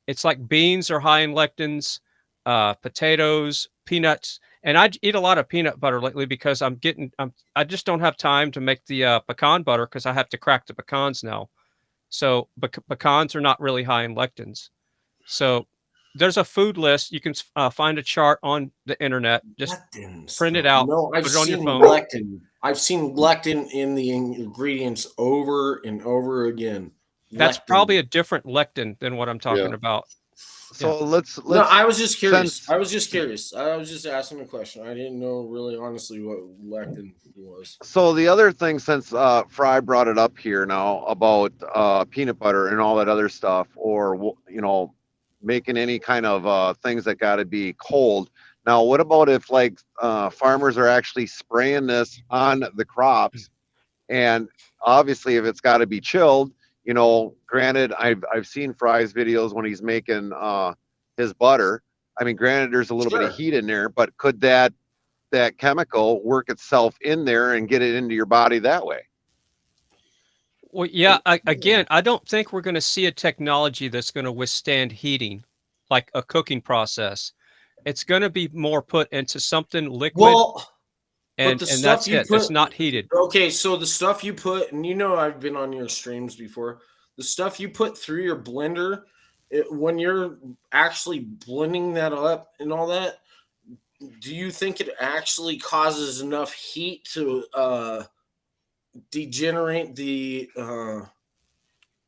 It's like beans are high in lectins, potatoes, peanuts, and I eat a lot of peanut butter lately because I just don't have time to make the pecan butter because I have to crack the pecans now. So pecans are not really high in lectins. So there's a food list. You can find a chart on the internet. Just Lectin print it stuff. out, No, I've put it on your seen phone. lectin. I've seen lectin in the ingredients over and over again. That's Lectin. probably a different lectin than what I'm talking Yeah. about. So let's No, I was just curious. since- I was just curious. I was just asking a question. I didn't know really honestly what lectin was. So the other thing, since Fry brought it up here now about peanut butter and all that other stuff, or making any kind of things that got to be cold. Now, what about if like farmers are actually spraying this on the crops, and obviously if it's got to be chilled, granted, I've seen Fry's videos when he's making his butter. I mean, granted, there's a little bit of Sure. heat in there, but could that chemical work itself in there and get it into your body that way? Well, yeah, again, I don't think we're going to see a technology that's going to withstand heating, like a cooking process. It's going to be more put into something liquid, Well, and the that's stuff you it. It's put- not heated. okay, so the stuff you put, and I've been on your streams before, the stuff you put through your blender, when you're actually blending that up and all that, do you think it actually causes enough heat to degenerate the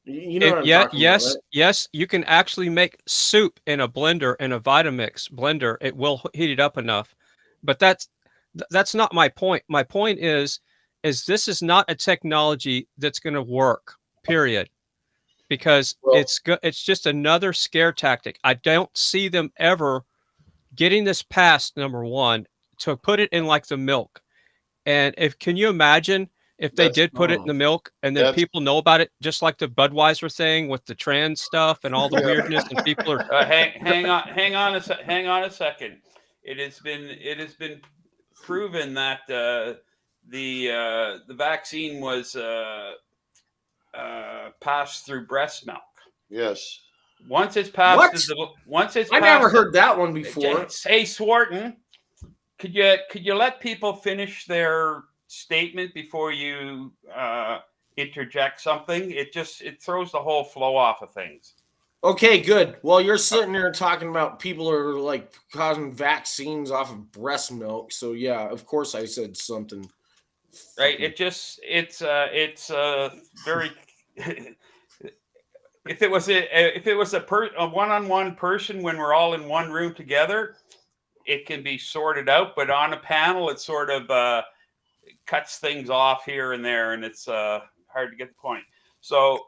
You know what I'm Yeah, talking yes, about, right? yes, you can actually make soup in a blender, in a Vitamix blender. It will heat it up enough. But that's not my point. My point is this is not a technology that's going to work. Period. Because Well, it's just another scare tactic. I don't see them ever getting this past, number one, to put it in like the milk. And if can you imagine if they that's did put it in the milk and then that's people know about it, just like the Budweiser thing with the trans stuff and all the yeah. weirdness, and people are Hang on a second. It has been proven that the vaccine was passed through breast milk. Yes. Once it's passed, What? once it's I passed, never heard that one before. Hey, Swarton, could you let people finish their statement before you interject something? It throws the whole flow off of things. Okay, good. Well, you're sitting there talking about people are like causing vaccines off of breast milk. So yeah, of course I said something. Right? Fucking- It's very. If it was a one-on-one person when we're all in one room together, it can be sorted out. But on a panel, it sort of cuts things off here and there, and it's hard to get the point. So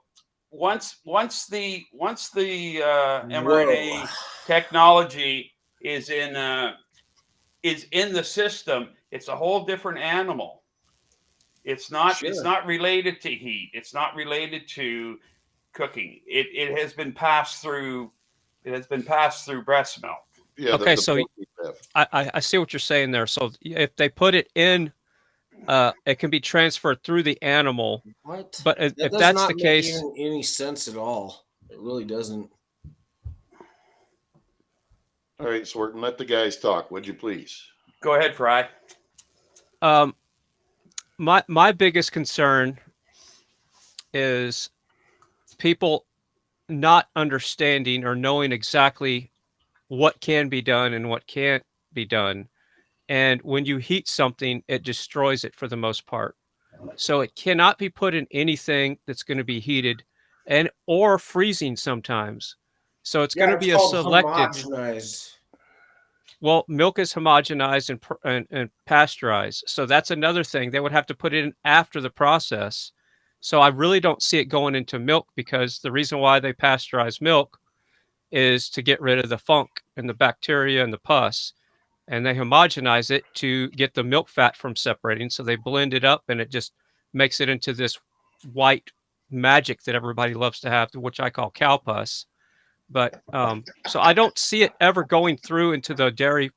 once the mRNA Whoa. technology is in the system, it's a whole different animal. It's not Sure. it's not related to heat. It's not related to cooking. It has been passed through. It has been passed through breast milk. Yeah. okay. So protein stuff. I see what you're saying there. So if they put it in, it can be transferred through the animal. What? But That if does that's not the make case, even any sense at all. It really doesn't. All right, Swarton, let the guys talk, would you please? Go ahead, Fry. my biggest concern is people not understanding or knowing exactly what can be done and what can't be done. And when you heat something, it destroys it for the most part. So it cannot be put in anything that's going to be heated and or freezing sometimes. So it's going to it's be a called selected. homogenized. Well, milk is homogenized and pasteurized. So that's another thing. They would have to put it in after the process. So I really don't see it going into milk, because the reason why they pasteurize milk is to get rid of the funk and the bacteria and the pus. And they homogenize it to get the milk fat from separating. So they blend it up and it just makes it into this white magic that everybody loves to have, which I call cow pus. But so I don't see it ever going through into the dairy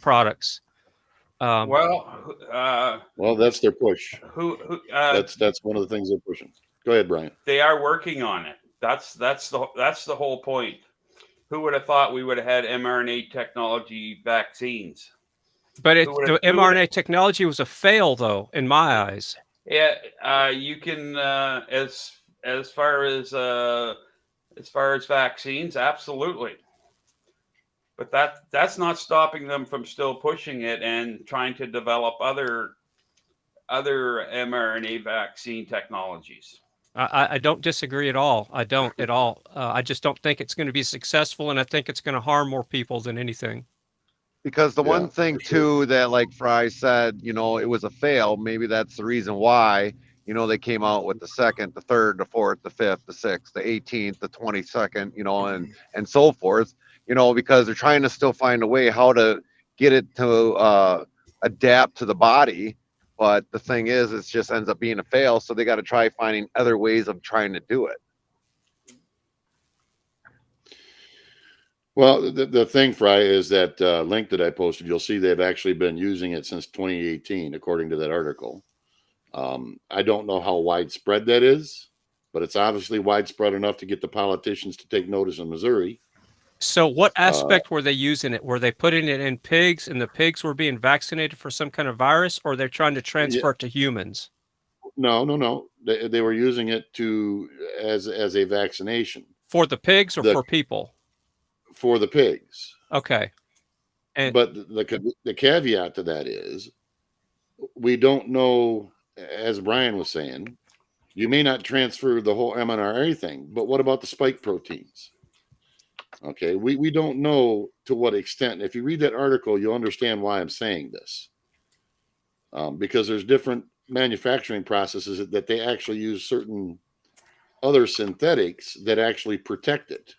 products. Well, Well, that's their push. who That's one of the things they're pushing. Go ahead, Brian. they are working on it. That's the whole point. Who would have thought we would have had mRNA technology vaccines? But Who would've- the who would've- mRNA technology was a fail, though, in my eyes. Yeah, you can as far as vaccines, absolutely. But that's not stopping them from still pushing it and trying to develop other mRNA vaccine technologies. I don't disagree at all. I don't at all. I just don't think it's going to be successful, and I think it's going to harm more people than anything. Because the Yeah, one thing for sure. too that, like Fry said, it was a fail. Maybe that's the reason why, they came out with the second, the third, the fourth, the fifth, the sixth, the 18th, the 22nd, and so forth, because they're trying to still find a way how to get it to adapt to the body. But the thing is, it just ends up being a fail. So they got to try finding other ways of trying to do it. Well, the thing, Fry, is that link that I posted, you'll see they've actually been using it since 2018, according to that article. I don't know how widespread that is, but it's obviously widespread enough to get the politicians to take notice in Missouri. So, what aspect were they using it? Were they putting it in pigs, and the pigs were being vaccinated for some kind of virus, or they're trying to transfer it to humans? No. They were using it as a vaccination For the pigs or for people? for the pigs. Okay. And But the caveat to that is we don't know, as Brian was saying, You may not transfer the whole mRNA thing, but what about the spike proteins? Okay, we don't know to what extent. If you read that article, you'll understand why I'm saying this. Because there's different manufacturing processes that they actually use certain other synthetics that actually protect it.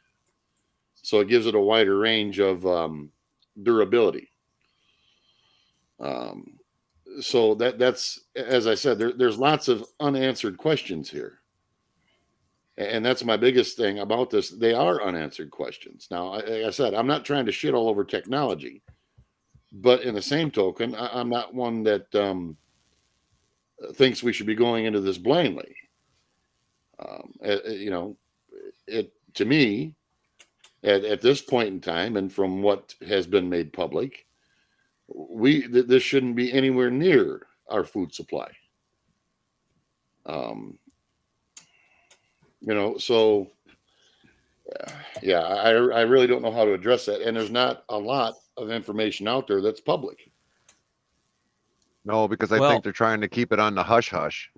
So it gives it a wider range of durability. So that's, as I said, there's lots of unanswered questions here. And that's my biggest thing about this. They are unanswered questions. Now, like I said, I'm not trying to shit all over technology, but in the same token, I'm not one that thinks we should be going into this blindly. You know, to me, at this point in time, and from what has been made public, this shouldn't be anywhere near our food supply. You know, so yeah, I really don't know how to address that, and there's not a lot of information out there that's public. No, because I Well- think they're trying to keep it on the hush hush.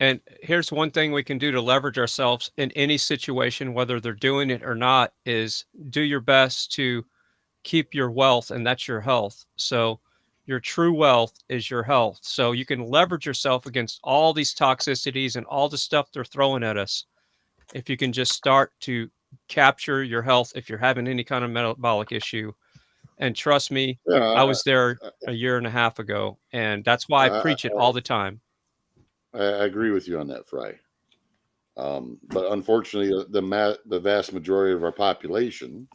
And here's one thing we can do to leverage ourselves in any situation, whether they're doing it or not, is do your best to keep your wealth, and that's your health. So your true wealth is your health. So you can leverage yourself against all these toxicities and all the stuff they're throwing at us. If you can just start to capture your health, if you're having any kind of metabolic issue. And trust me, Yeah, I was there a year and a half ago, and that's why I preach it all the time. I agree with you on that, Fry. But unfortunately, the vast majority of our population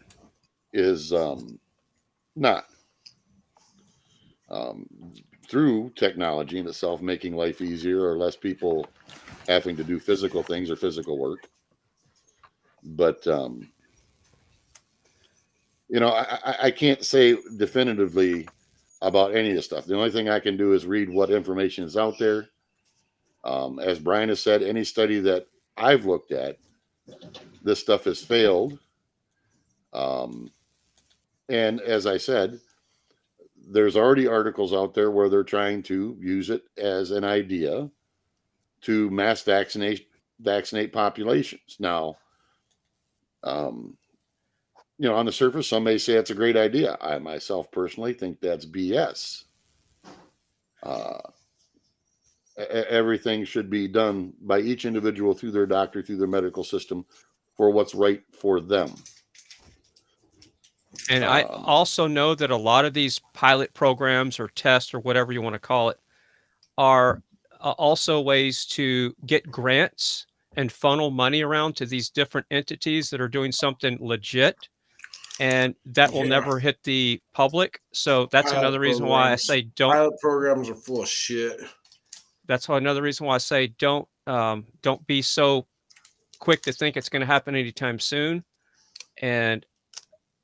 is not. Through technology in itself making life easier or less people having to do physical things or physical work. But, you know, I can't say definitively about any of this stuff. The only thing I can do is read what information is out there. As Brian has said, any study that I've looked at, this stuff has failed. And as I said, there's already articles out there where they're trying to use it as an idea to mass vaccinate populations. Now, you know, on the surface, some may say it's a great idea. I myself personally think that's BS. Everything should be done by each individual through their doctor, through their medical system for what's right for them. And I also know that a lot of these pilot programs or tests or whatever you want to call it are also ways to get grants and funnel money around to these different entities that are doing something legit, and that will never hit the public. So that's Pilot another reason why I programs. say don't. Pilot programs are full of shit. That's why another reason why I say don't be so quick to think it's going to happen anytime soon, and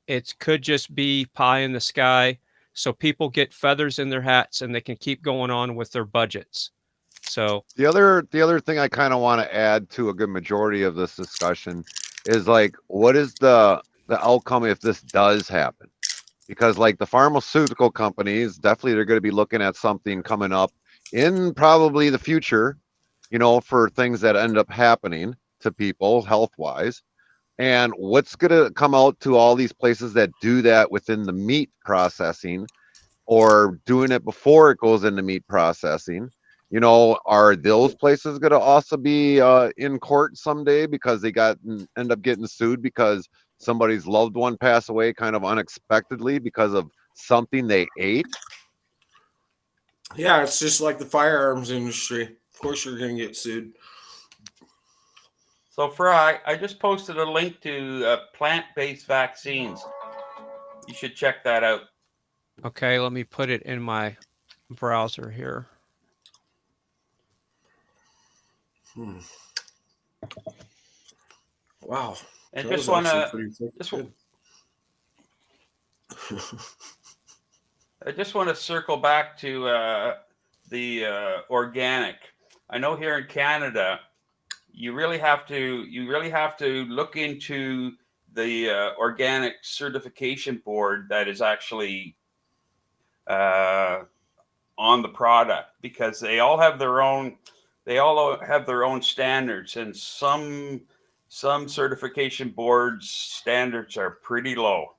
it could just be pie in the sky. So people get feathers in their hats and they can keep going on with their budgets. So The other thing I kind of want to add to a good majority of this discussion is like, what is the outcome if this does happen? Because like the pharmaceutical companies, definitely they're going to be looking at something coming up in probably the future, you know, for things that end up happening to people health-wise. And what's going to come out to all these places that do that within the meat processing or doing it before it goes into meat processing? You know, are those places going to also be in court someday because they end up getting sued because somebody's loved one passed away kind of unexpectedly because of something they ate? Yeah, it's just like the firearms industry. Of course, you're going to get sued. So, Fry, I just posted a link to plant-based vaccines. You should check that out. okay, let me put it in my browser here. Wow. And That just was want actually to pretty good. I just want to circle back to the organic. I know here in Canada, you really have to look into the organic certification board that is actually on the product, because they all have their own they all have their own standards, and some certification boards standards are pretty low.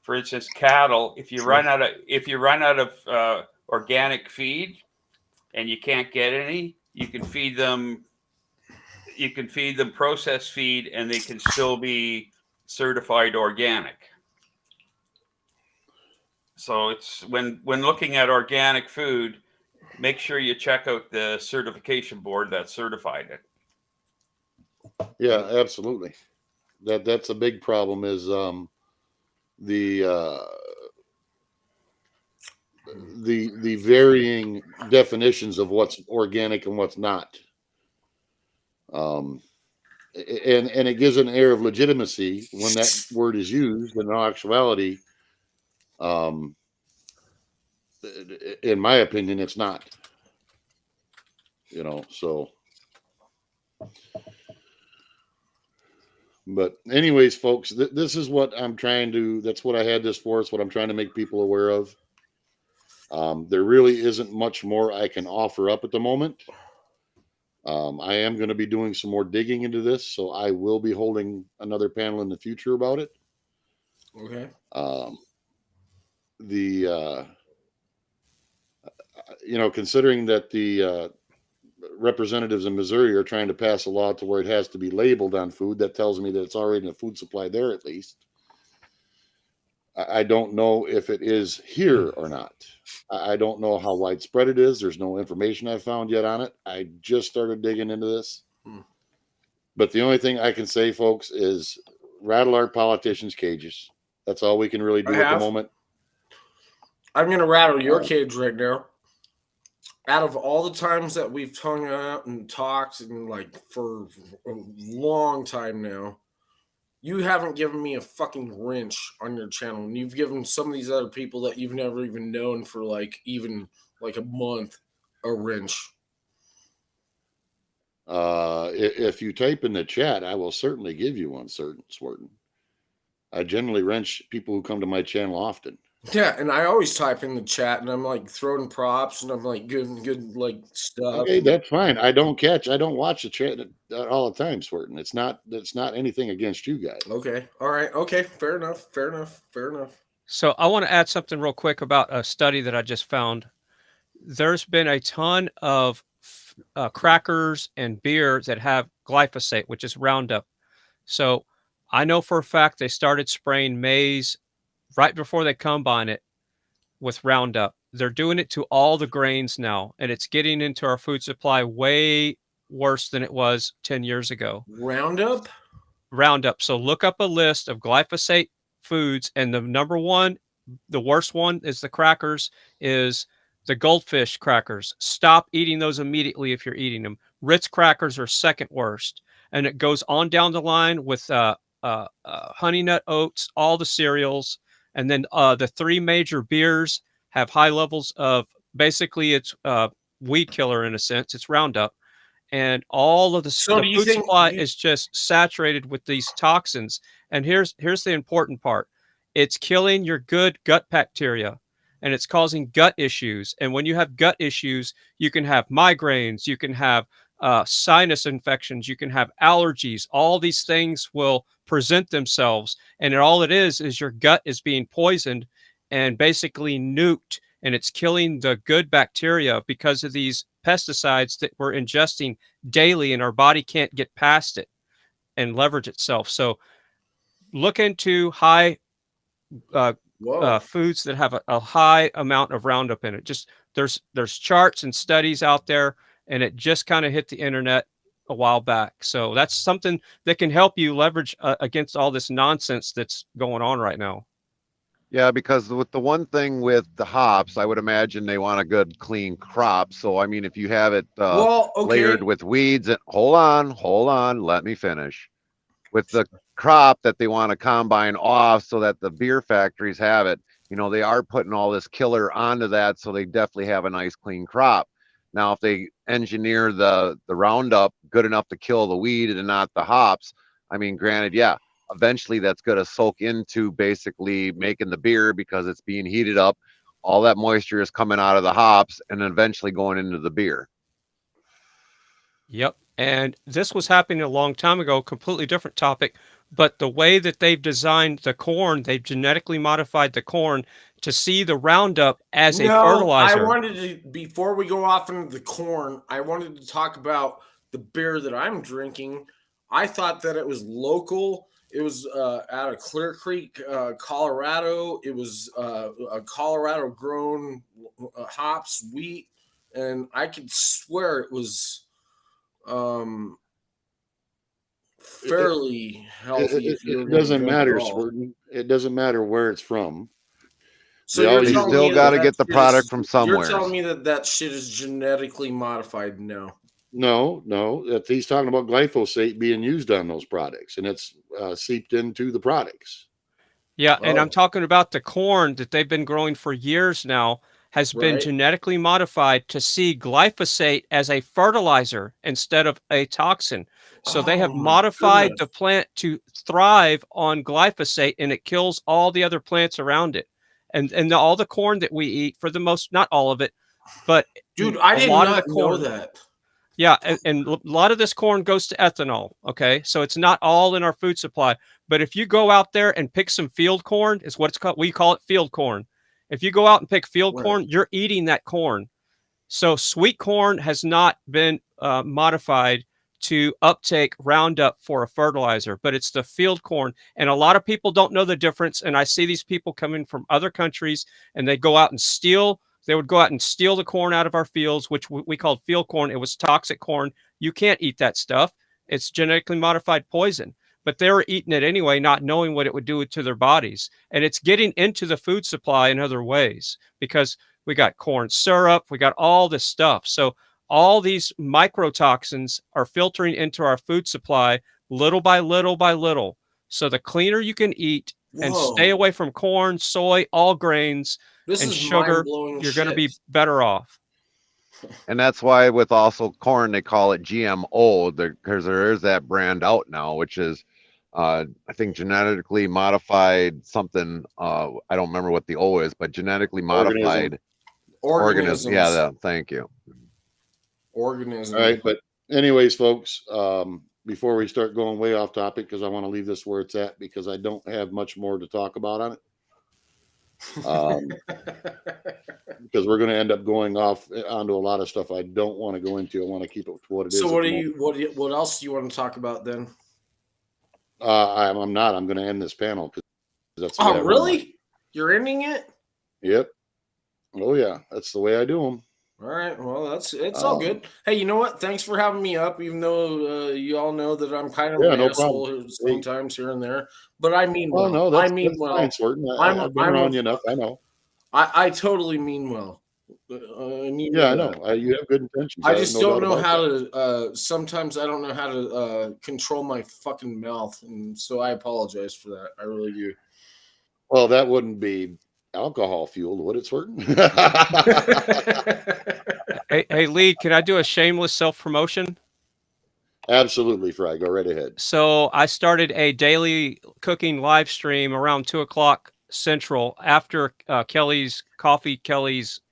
For instance, cattle, if you run out of organic feed and you can't get any, you can feed them processed feed and they can still be certified organic. So it's when looking at organic food, make sure you check out the certification board that certified it. Yeah, absolutely. That's a big problem is the varying definitions of what's organic and what's not. And it gives an air of legitimacy when that word is used. In all actuality, in my opinion, it's not. So. But anyways, folks, this is what I'm trying to. That's what I had this for. It's what I'm trying to make people aware of. There really isn't much more I can offer up at the moment. I am going to be doing some more digging into this, so I will be holding another panel in the future about it. Okay. Considering that the representatives in Missouri are trying to pass a law to where it has to be labeled on food, that tells me that it's already in the food supply there at least. I don't know if it is here or not. I don't know how widespread it is. There's no information I've found yet on it. I just started digging into this. But the only thing I can say, folks, is rattle our politicians' cages. That's all we can really do at the moment. I'm going to rattle your cage right now. Out of all the times that we've hung out and talked and like for a long time now, you haven't given me a fucking wrench on your channel, and you've given some of these other people that you've never even known for even a month a wrench. If you type in the chat, I will certainly give you one, Swarton. I generally wrench people who come to my channel often. Yeah, and I always type in the chat, and I'm like throwing props, and I'm like good like stuff. Okay, that's fine. I don't watch the chat all the time, Swarton. It's not anything against you guys. Okay, all right, okay, fair enough. So I want to add something real quick about a study that I just found. There's been a ton of crackers and beer that have glyphosate, which is Roundup. So I know for a fact they started spraying maize right before they combine it with Roundup. They're doing it to all the grains now, and it's getting into our food supply way worse than it was 10 years ago. Roundup. So look up a list of glyphosate foods, and the number one, the worst one is the crackers, is the Goldfish crackers. Stop eating those immediately if you're eating them. Ritz crackers are second worst, and it goes on down the line with Honey Nut Oats, all the cereals. And then the three major beers have high levels of, basically it's weed killer in a sense. It's Roundup. And all of the food supply is just saturated with these toxins. And here's the important part. It's killing your good gut bacteria, and it's causing gut issues. And when you have gut issues, you can have migraines, you can have sinus infections, you can have allergies. All these things will present themselves, and all it is your gut is being poisoned and basically nuked, and it's killing the good bacteria because of these pesticides that we're ingesting daily, and our body can't get past it and leverage itself. So look into high foods that have a high amount of Roundup in it. Just there's charts and studies out there, and it just kind of hit the internet a while back. So that's something that can help you leverage against all this nonsense that's going on right now. Yeah, because with the one thing with the hops, I would imagine they want a good clean crop. So I mean, if you have it layered with weeds, and hold on, let me finish. With the crop that they want to combine off so that the beer factories have it, they are putting all this killer onto that, so they definitely have a nice clean crop. Now, if they engineer the Roundup good enough to kill the weed and not the hops, I mean, granted, yeah, eventually that's going to soak into basically making the beer because it's being heated up. All that moisture is coming out of the hops and eventually going into the beer. Yep. And this was happening a long time ago, completely different topic. But the way that they've designed the corn, they've genetically modified the corn to see the Roundup as a No, I fertilizer. wanted to, before we go off into the corn, I wanted to talk about the beer that I'm drinking. I thought that it was local. It was out of Clear Creek, Colorado. It was a Colorado grown hops, wheat, and I could swear it was fairly healthy. It, if you were it gonna doesn't drink matter, it all. Swerton. It doesn't matter where it's from. So They you're always- You telling still me got to that get the shit product is- from You're somewhere. telling me that shit is genetically modified now. No, that he's talking about glyphosate being used on those products, and it's seeped into the products. Yeah, and Oh. I'm talking about the corn that they've been growing for years now has been Right. genetically modified to see glyphosate as a fertilizer instead of a toxin. So they have Oh, my modified the goodness. plant to thrive on glyphosate and it kills all the other plants around it. And all the corn that we eat, for the most, not all of it, but Dude, I a did lot of not the know corn. that. Yeah, and a lot of this corn goes to ethanol. Okay, so it's not all in our food supply. But if you go out there and pick some field corn, is what it's called. We call it field corn. If you go out and pick field Right. corn, you're eating that corn. So sweet corn has not been modified to uptake Roundup for a fertilizer, but it's the field corn. And a lot of people don't know the difference. And I see these people coming from other countries and they go out and steal. They would go out and steal the corn out of our fields, which we called field corn. It was toxic corn. You can't eat that stuff. It's genetically modified poison. But they were eating it anyway, not knowing what it would do to their bodies. And it's getting into the food supply in other ways because we got corn syrup, we got all this stuff. So all these microtoxins are filtering into our food supply little by little by little. So the cleaner you can eat and stay Whoa. away from corn, soy, all grains, This and is sugar, mind-blowing you're going to be shit. better off. And that's why with also corn, they call it GMO because there is that brand out now, which is, I think genetically modified something. I don't remember what the O is, but genetically modified organism. Yeah, thank you. Organism. All right, but anyways, folks, before we start going way off topic, because I want to leave this where it's at, because I don't have much more to talk about on it. Because we're going to end up going off onto a lot of stuff I don't want to go into. I want to keep it to what it is. So at what the do moment. you what else do you want to talk about then? I'm not. I'm going to end this panel because that's the way I Oh, run really? mine. You're ending it? Yep. Oh yeah, that's the way I do them. All right. Well, it's all good. Hey, you know what? Thanks for having me up, even though you all know that I'm kind of Yeah, an no asshole problem. sometimes here and there. But I mean Well, well. no, that's, I mean that's well. fine, Swerton. I've been I'm around a- you enough. I know. I totally mean well. And you Yeah, I that. know. You have good intentions. I have just no don't doubt know about how that. to. Sometimes I don't know how to control my fucking mouth, and so I apologize for that. I really do. Well, that wouldn't be alcohol fueled, would it, Swerton? Hey, Lee, can I do a shameless self-promotion? Absolutely, Fry. Go right ahead. So I started a daily cooking live stream around 2:00 Central after Kelly's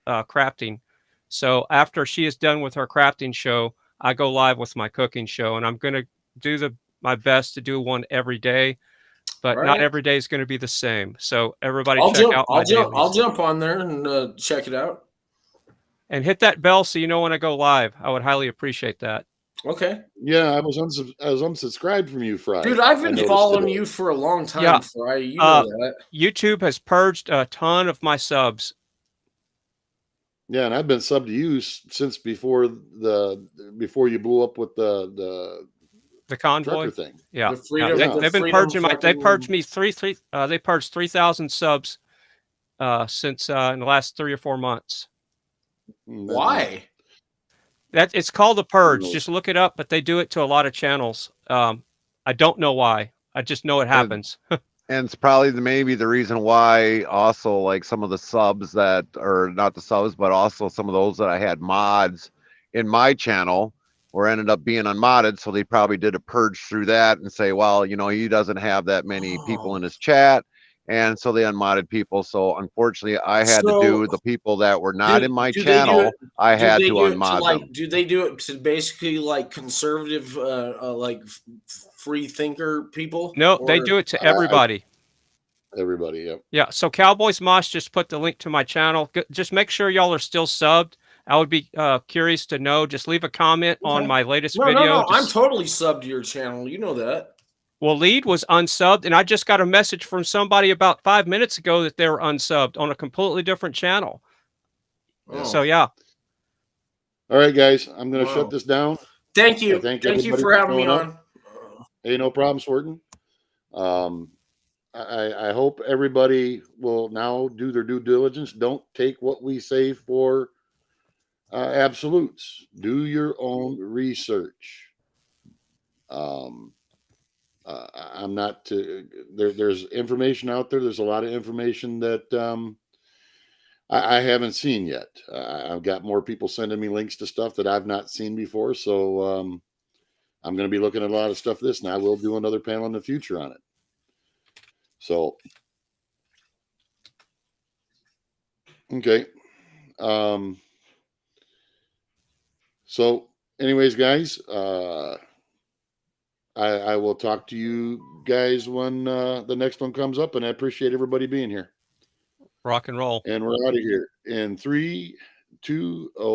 crafting. So after she is done with her crafting show, I go live with my cooking show, and I'm going to do my best to do one every day, but All not right. every day is going to be the same. So everybody I'll check jump. out my dailies. I'll jump on there and check it out. And hit that bell so you know when I go live. I would highly appreciate that. Okay, Yeah, I was unsubscribed from you, Fry. dude, I've I been noticed following today. you for a long time, Yeah. Fry. You know that. YouTube has purged a ton of my subs. Yeah, and I've been subbed to you since before you blew up with the The convoy. trucker thing. Yeah, The freedom- yeah. the They've been freedom purging they fucking- purged me they purged 3,000 subs since in the last 3 or 4 months. Why? That it's called the purge. knows? Just look it up, but they do it to a lot of channels. I don't know why. I just know it happens. And it's probably maybe the reason why also like some of the subs that are not the subs, but also some of those that I had mods in my channel or ended up being unmodded. So they probably did a purge through that and say, well, he doesn't have that many people in his chat. and so they unmodded people. So unfortunately, I had to So, do the people that were not in my do they do channel. it- I do had they to do it unmod like, them. do they do it to basically like conservative, like free thinker people? No, they Or- do it to I- everybody. Everybody, yep. Yeah. So Cowboys Moss just put the link to my channel. Just make sure y'all are still subbed. I would be curious to know. Just leave a comment on Okay. my latest No, video. no, no. I'm Just- totally subbed to your channel. You know that. well, Lead was unsubbed, and I just got a message from somebody about 5 minutes ago that they were unsubbed on a completely different channel. Oh. So yeah. All right, guys, I'm going to Wow. shut this down. Thank you. I thank Thank you everybody for for having me showing on. up. Hey, no problem, Swerton. I hope everybody will now do their due diligence. Don't take what we say for absolutes. Do your own research. I'm not there's information out there. There's a lot of information that I haven't seen yet. I've got more people sending me links to stuff that I've not seen before. So I'm going to be looking at a lot of stuff this, and I will do another panel in the future on it. So, okay. So anyways, guys, I will talk to you guys when the next one comes up, and I appreciate everybody being here. Rock and roll. And we're out of here in 3, 2, 0.